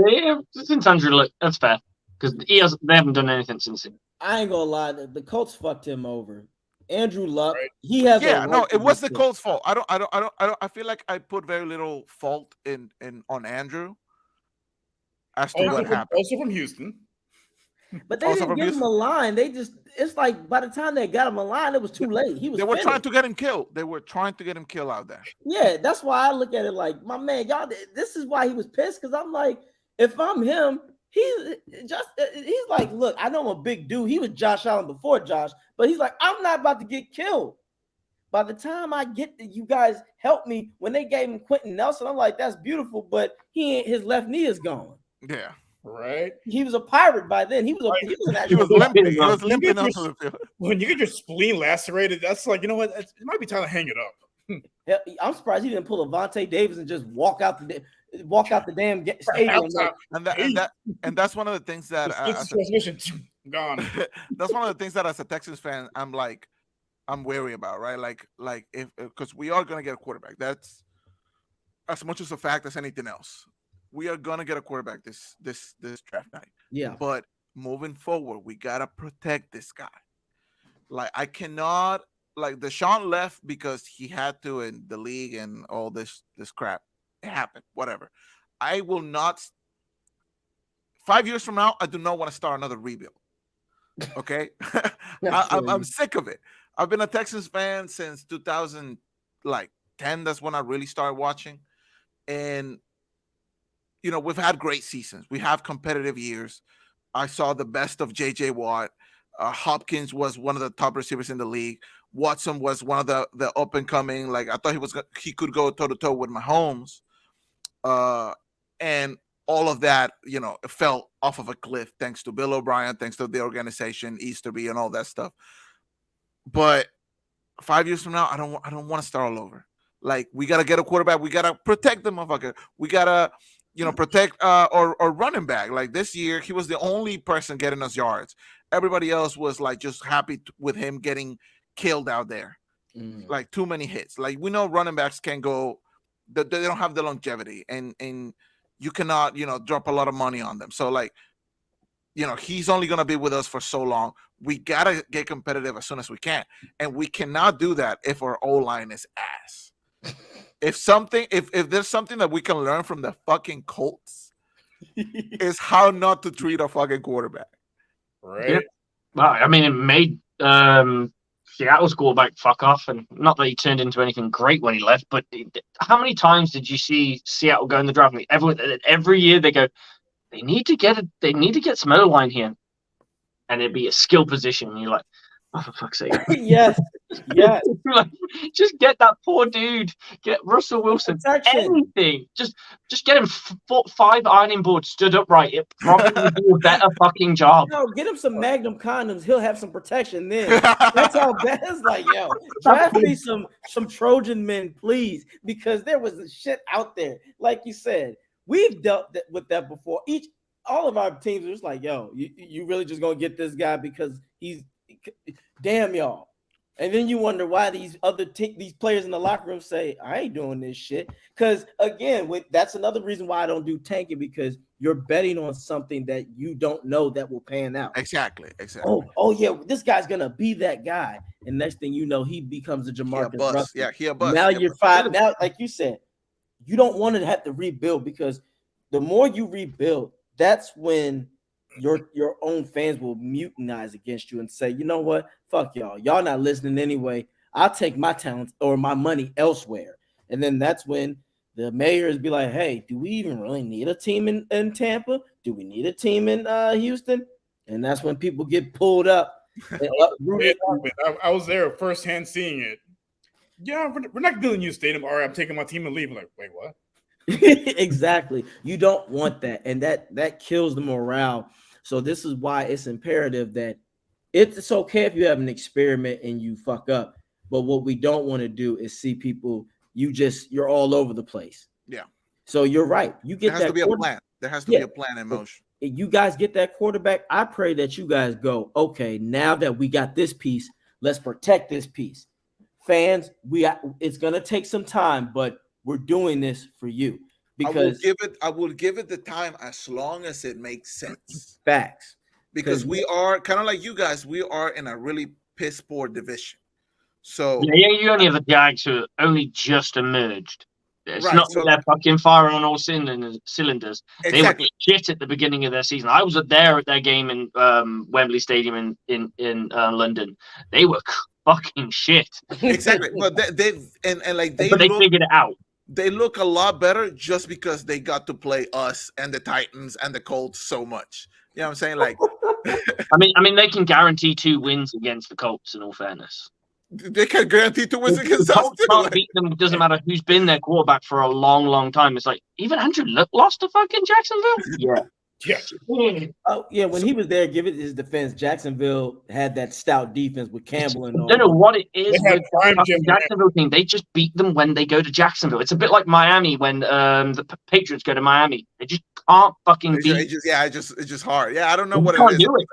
since Andrew Luck, that's fair because they haven't done anything since him. I ain't gonna lie, the Colts fucked him over. Andrew Luck, right. He has. Yeah, no, it was the Colts' fault. I feel like I put very little fault on Andrew as to what happened. Also from Houston. But they didn't give him a line. It's like by the time they got him a line, it was too late. They were trying to get him killed. They were trying to get him killed out there. Yeah, that's why I look at it like, my man, y'all. This is why he was pissed because I'm like, if I'm him, he's like, look, I know I'm a big dude. He was Josh Allen before Josh, but he's like, I'm not about to get killed. By the time I get that, you guys help me. When they gave him Quentin Nelson, I'm like, that's beautiful, but his left knee is gone. Yeah. Right. He was a pirate by then. He was limping. He was limping onto the field. When you get your spleen lacerated, that's like, you know what? It might be time to hang it up. I'm surprised he didn't pull a Vontae Davis and just walk out the damn stadium. And that's one of the things that gone. That's one of the things that as a Texans fan, I'm wary about, right? Like if because we are gonna get a quarterback. That's as much as a fact as anything else. We are gonna get a quarterback this draft night. Yeah. But moving forward, we gotta protect this guy. Like I cannot Deshaun left because he had to in the league and all this crap. It happened. Whatever. I will not. 5 years from now, I do not want to start another rebuild. Okay, I'm sick of it. I've been a Texans fan since 2010. That's when I really started watching, and we've had great seasons. We have competitive years. I saw the best of J.J. Watt. Hopkins was one of the top receivers in the league. Watson was one of the up and coming. Like I thought he could go toe to toe with Mahomes, and all of that, fell off of a cliff thanks to Bill O'Brien, thanks to the organization, Easterby, and all that stuff. But 5 years from now, I don't want to start all over. Like we gotta get a quarterback. We gotta protect the motherfucker. We gotta protect or running back. Like this year, he was the only person getting us yards. Everybody else was like just happy with him getting killed out there. Like too many hits. Like we know running backs can go. They don't have the longevity, and you cannot drop a lot of money on them. So like he's only going to be with us for so long. We got to get competitive as soon as we can. And we cannot do that if our O-line is ass. If there's something that we can learn from the fucking Colts is how not to treat a fucking quarterback. Right. Yeah. Well, I mean, it made Seattle's quarterback fuck off, and not that he turned into anything great when he left, but how many times did you see Seattle go in the draft? Every year they go, they need to get some O-line here, and it'd be a skill position. And you're like, oh, for fuck's sake. Yes. Like, just get that poor dude. Get Russell Wilson. Anything. Just get him 5 ironing boards stood upright. It probably would do a better fucking job. No, get him some Magnum condoms. He'll have some protection then. That's how bad it's like, yo, draft me some Trojan men, please, because there was shit out there. Like you said, we've dealt with that before. All of our teams was like, yo, you really just gonna get this guy because he's damn y'all. And then you wonder why these these players in the locker room say, I ain't doing this shit. Because again, that's another reason why I don't do tanking, because you're betting on something that you don't know that will pan out. Exactly. Oh yeah, this guy's gonna be that guy. And next thing you know, he becomes a Jamarcus Russell. Yeah, he a bust. Now you're 5. Now, like you said, you don't want to have to rebuild, because the more you rebuild, that's when your own fans will mutinize against you and say, you know what, fuck y'all not listening anyway. I'll take my talents or my money elsewhere. And then that's when the mayors be like, hey, do we even really need a team in Tampa? Do we need a team in Houston? And that's when people get pulled up. I was there firsthand seeing it. Yeah, we're not building you a stadium. All right, I'm taking my team and leaving. Like, wait, what? Exactly. You don't want that, and that kills the morale. So this is why it's imperative that it's okay if you have an experiment and you fuck up, but what we don't want to do is see people you're all over the place. Yeah. So you're right. You get there has to be a plan. There has to be a plan in motion. You guys get that quarterback. I pray that you guys go, okay, now that we got this piece, let's protect this piece. Fans, it's gonna take some time, but we're doing this for you, because I will give it the time as long as it makes sense. Facts. Because we are kind of like you guys. We are in a really piss poor division. So you only have the Jags who only just emerged. It's not that they're fucking firing on all cylinders. Exactly. They were shit at the beginning of their season. I was there at their game in Wembley Stadium in London. They were fucking shit. Exactly. But they figured it out. They look a lot better just because they got to play us and the Titans and the Colts so much. You know what I'm saying? Like, I mean, they can guarantee 2 wins against the Colts. In all fairness, they can guarantee 2 wins against us too. Can't beat them. It doesn't matter who's been their quarterback for a long, long time. It's like even Andrew Luck lost to fucking Jacksonville. Yeah. Oh yeah, when he was there, give it his defense, Jacksonville had that stout defense with Campbell and all. I don't know what it is with the Jacksonville team. They just beat them when they go to Jacksonville. It's a bit like Miami when the Patriots go to Miami. They just can't fucking beat. It's just hard. Yeah, I don't know what it is. Do it.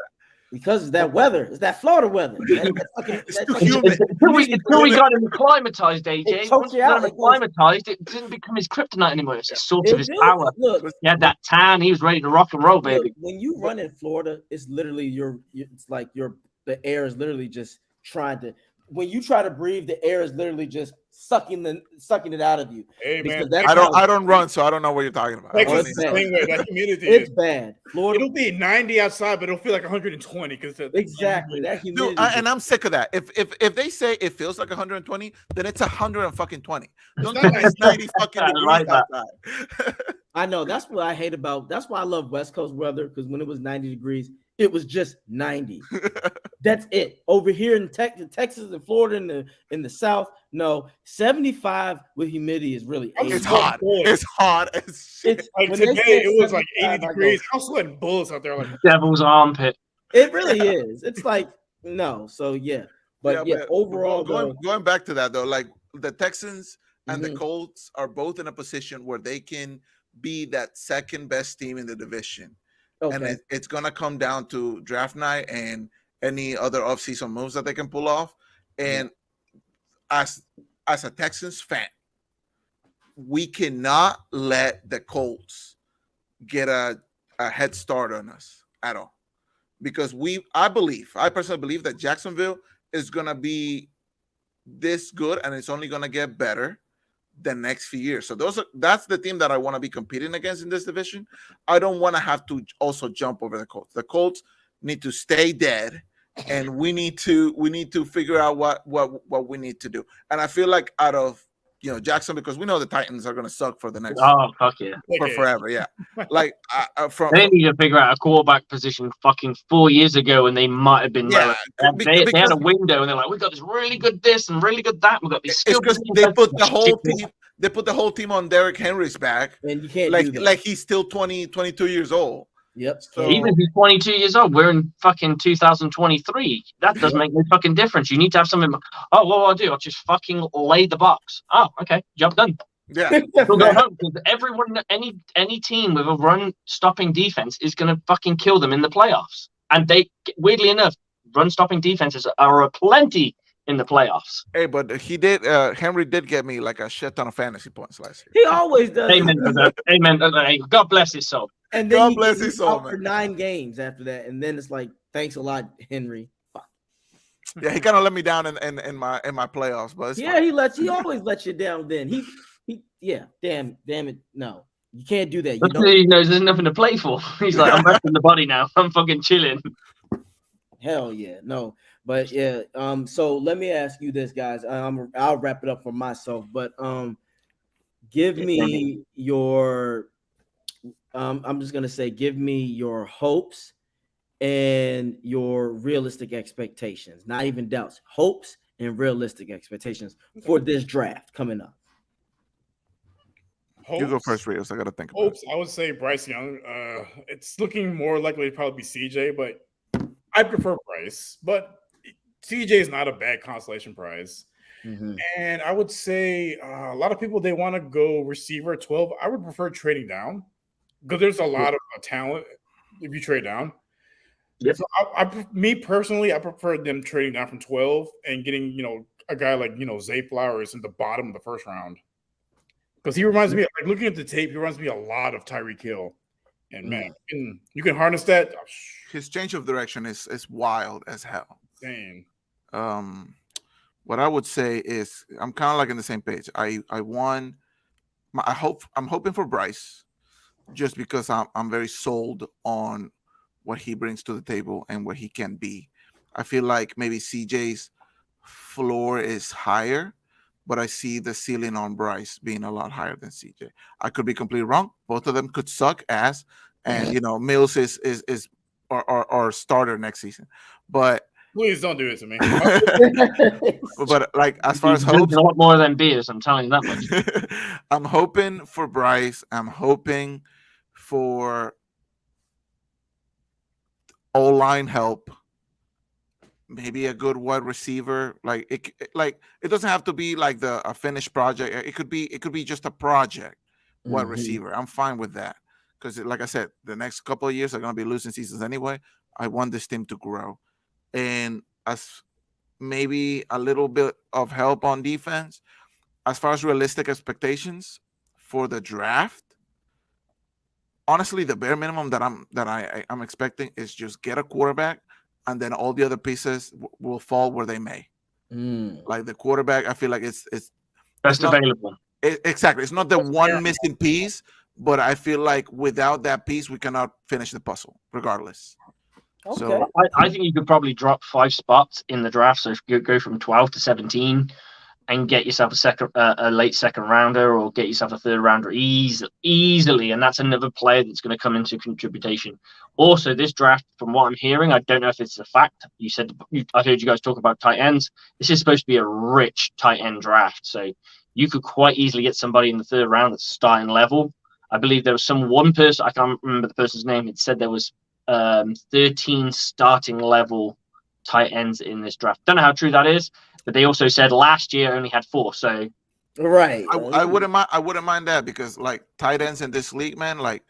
Because it's that weather. It's that Florida weather. Until we got him acclimatized, AJ. Once we got him acclimatized, it didn't become his kryptonite anymore. It's a source of his power. Look, he had that tan. He was ready to rock and roll, baby. When you run in Florida, it's literally the air is literally just trying to. When you try to breathe, the air is literally just sucking it out of you. Hey man, I don't run, so I don't know what you're talking about. It's the same way. That humidity it's bad. Florida, it'll be 90 outside, but it'll feel like 120 because exactly that humidity. Dude, and I'm sick of that. If they say it feels like 120, then it's 120. Don't tell me it's 90 fucking degrees outside. I know that's what I hate about. That's why I love West Coast weather, because when it was 90 degrees, it was just 90. That's it. Over here in Texas and Florida in the South, no, 75 with humidity is really. It's hot. It's hot as shit. Like today, it was like 80 degrees. I was sweating bullets out there, like devil's armpit. It really is. It's like no. So yeah, but overall, going back to that though, like the Texans and the Colts are both in a position where they can be that second best team in the division. Okay. And it's going to come down to draft night and any other offseason moves that they can pull off. And as a Texans fan, we cannot let the Colts get a head start on us at all. because I personally believe that Jacksonville is gonna be this good, and it's only gonna get better the next few years. So that's the team that I want to be competing against in this division. I don't want to have to also jump over the Colts. The Colts need to stay dead, and we need to figure out what we need to do. And I feel like out of Jackson, because we know the Titans are going to suck for the next fuck yeah, for forever. Yeah, like they need to figure out a quarterback position fucking 4 years ago, and they might have been yeah. They had a window, and they're like, we got this really good this and really good that. We got these skills. Because they put the whole team. They put the whole team on Derrick Henry's back, and you can't like do that. like he's still 22 years old. Yep. So even if he's 22 years old, we're in fucking 2023. That doesn't make no fucking difference. You need to have something. Oh, what I'll do? I'll just fucking lay the box. Oh, okay, job done. yeah, We'll go home because everyone, any team with a run-stopping defense is going to fucking kill them in the playoffs. And they, weirdly enough, run-stopping defenses are aplenty in the playoffs. hey, but Henry did get me like a shit ton of fantasy points last year. He always does. Amen to that. Amen. God bless his soul. And then God bless his soul, for 9 games after that, and then it's like, thanks a lot, Henry. Fuck. Yeah, he kind of let me down in my playoffs, but it's fine. He always lets you down. Then he damn it, no, you can't do that. You That's know, because he knows there's nothing to play for. He's like, I'm resting the body now. I'm fucking chilling. hell yeah, no. But yeah, so let me ask you this, guys. I'll wrap it up for myself, but give me your. I'm just gonna say, give me your hopes and your realistic expectations. Not even doubts, hopes and realistic expectations for this draft coming up. Hopes, You go first, Rios. I gotta think about hopes, I would say Bryce Young. It's looking more likely to probably be CJ, but I prefer Bryce. But CJ is not a bad consolation prize. Mm-hmm. And I would say a lot of people, they want to go receiver 12. I would prefer trading down because there's a lot of talent if you trade down. Yep. So me personally, I prefer them trading down from 12 and getting, a guy like, Zay Flowers in the bottom of the first round. Because he reminds me, like looking at the tape, he reminds me a lot of Tyreek Hill. And man, you can harness that. His change of direction is wild as hell. Insane. What I would say is I'm kind of like in the same page. I'm hoping for Bryce, just because I'm very sold on what he brings to the table and what he can be. I feel like maybe CJ's floor is higher, but I see the ceiling on Bryce being a lot higher than CJ. I could be completely wrong. Both of them could suck ass, and Mills is our starter next season. But please don't do it to me. but like as far as hopes, a lot more than beers. I'm telling you that much. I'm hoping for Bryce. I'm hoping for O-line help. Maybe a good wide receiver. Like it doesn't have to be like a finished project. It could be just a project wide receiver. I'm fine with that because, like I said, the next couple of years are going to be losing seasons anyway. I want this team to grow, and as maybe a little bit of help on defense. As far as realistic expectations for the draft, honestly, the bare minimum that I'm expecting is just get a quarterback, and then all the other pieces will fall where they may. Like the quarterback, I feel like it's best available. Exactly, it's not the one missing piece, but I feel like without that piece, we cannot finish the puzzle, regardless. Okay. So I think you could probably drop 5 spots in the draft. So if you go from 12 to 17. And get yourself a late second rounder, or get yourself a third rounder easily, and that's another player that's going to come into contribution. Also, this draft, from what I'm hearing, I don't know if it's a fact. You said I heard you guys talk about tight ends. This is supposed to be a rich tight end draft, so you could quite easily get somebody in the third round that's starting level. I believe there was one person, I can't remember the person's name. It said there was 13 starting level tight ends in this draft. Don't know how true that is. But they also said last year only had 4. So right, I wouldn't mind that, because like tight ends in this league, man, like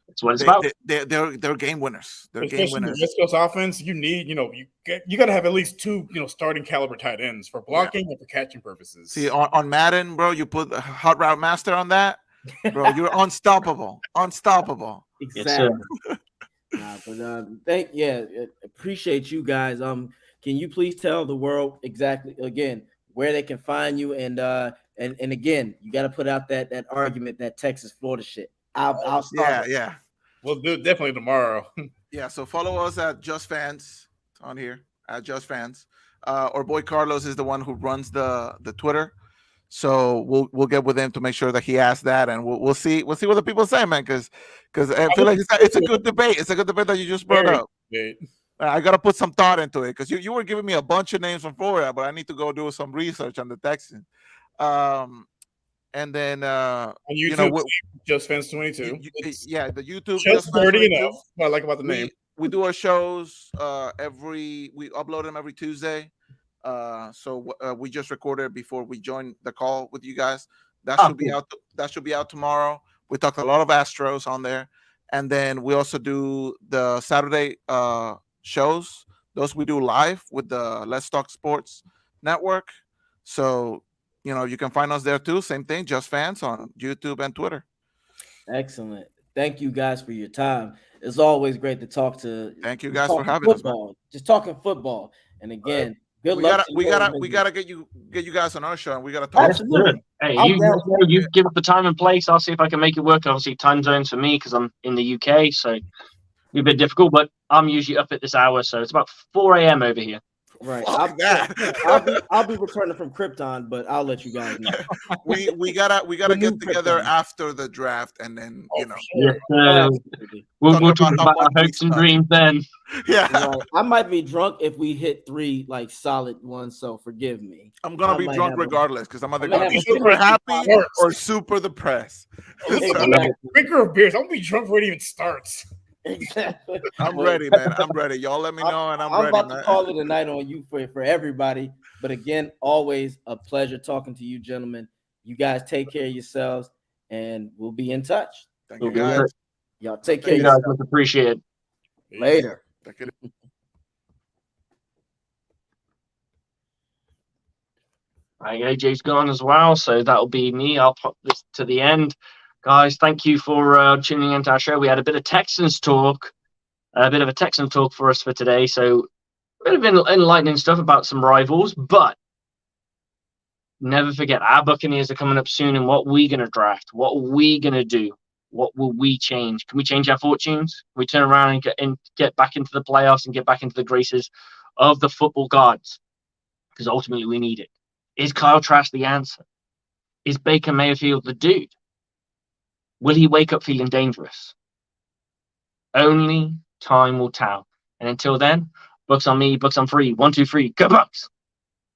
that's what it's about. They're game winners. They're especially game winners. The West Coast offense, you need you got to have at least 2 starting caliber tight ends for blocking and for catching purposes. See, on Madden, bro, you put a hot route master on that, bro, you're unstoppable. Exactly. But appreciate you guys. Can you please tell the world exactly again where they can find you and again, you got to put out that argument, that Texas Florida shit. I'll start it. Yeah. We'll do it definitely tomorrow. Yeah, so follow us at Just Fans on here at Just Fans. Our boy Carlos is the one who runs the Twitter, so we'll get with him to make sure that he asks that, and we'll see what the people say, man. Because I feel like it's a good debate. It's a good debate that you just brought up. I gotta put some thought into it because you were giving me a bunch of names from Florida, but I need to go do some research on the Texans. And then on YouTube, Just Fans 22. Yeah, the YouTube just 30 enough. What I like about the name. We do our shows we upload them every Tuesday. So we just recorded before we joined the call with you guys. That should be out tomorrow. We talked a lot of Astros on there, and then we also do the Saturday shows. Those we do live with the Let's Talk Sports Network. So you can find us there too. Same thing, Just Fans on YouTube and Twitter. Excellent. Thank you guys for your time. It's always great to talk to. Thank you guys for having us. Just talking football. And again, good luck. We gotta get you guys on our show, and we gotta talk. Absolutely. Hey, you give us the time and place. I'll see if I can make it work. Obviously, time zones for me because I'm in the UK, so it'll be a bit difficult. But I'm usually up at this hour, so it's about 4 a.m. over here. Right. I'll be returning from Krypton, but I'll let you guys know. we gotta get together after the draft, and then we'll talk about our hopes and dreams then. Yeah. Right. I might be drunk if we hit 3 like solid ones, so forgive me. I'm gonna be drunk regardless because I'm either gonna be super happy or super depressed. Drinker of beers. I'm gonna be drunk before it even starts. Exactly. I'm ready, man. I'm ready. Y'all let me know, and I'm ready. I'm about to call it a night on you for everybody. But again, always a pleasure talking to you, gentlemen. You guys take care of yourselves, and we'll be in touch. Thank you, guys. Y'all take care. You guys much appreciated. Later. Thank you. Right, AJ's gone as well, so that'll be me. I'll pop this to the end. Guys, thank you for tuning into our show. We had a bit of Texans talk, for us for today. So a bit of enlightening stuff about some rivals, but never forget our Buccaneers are coming up soon. And what we going to draft? What are we going to do? What will we change? Can we change our fortunes? Can we turn around and get back into the playoffs and get back into the graces of the football gods? Because ultimately we need it. Is Kyle Trask the answer? Is Baker Mayfield the dude? Will he wake up feeling dangerous? Only time will tell. And until then, Bucs on me, Bucs on free. 1, 2, 3, go Bucs!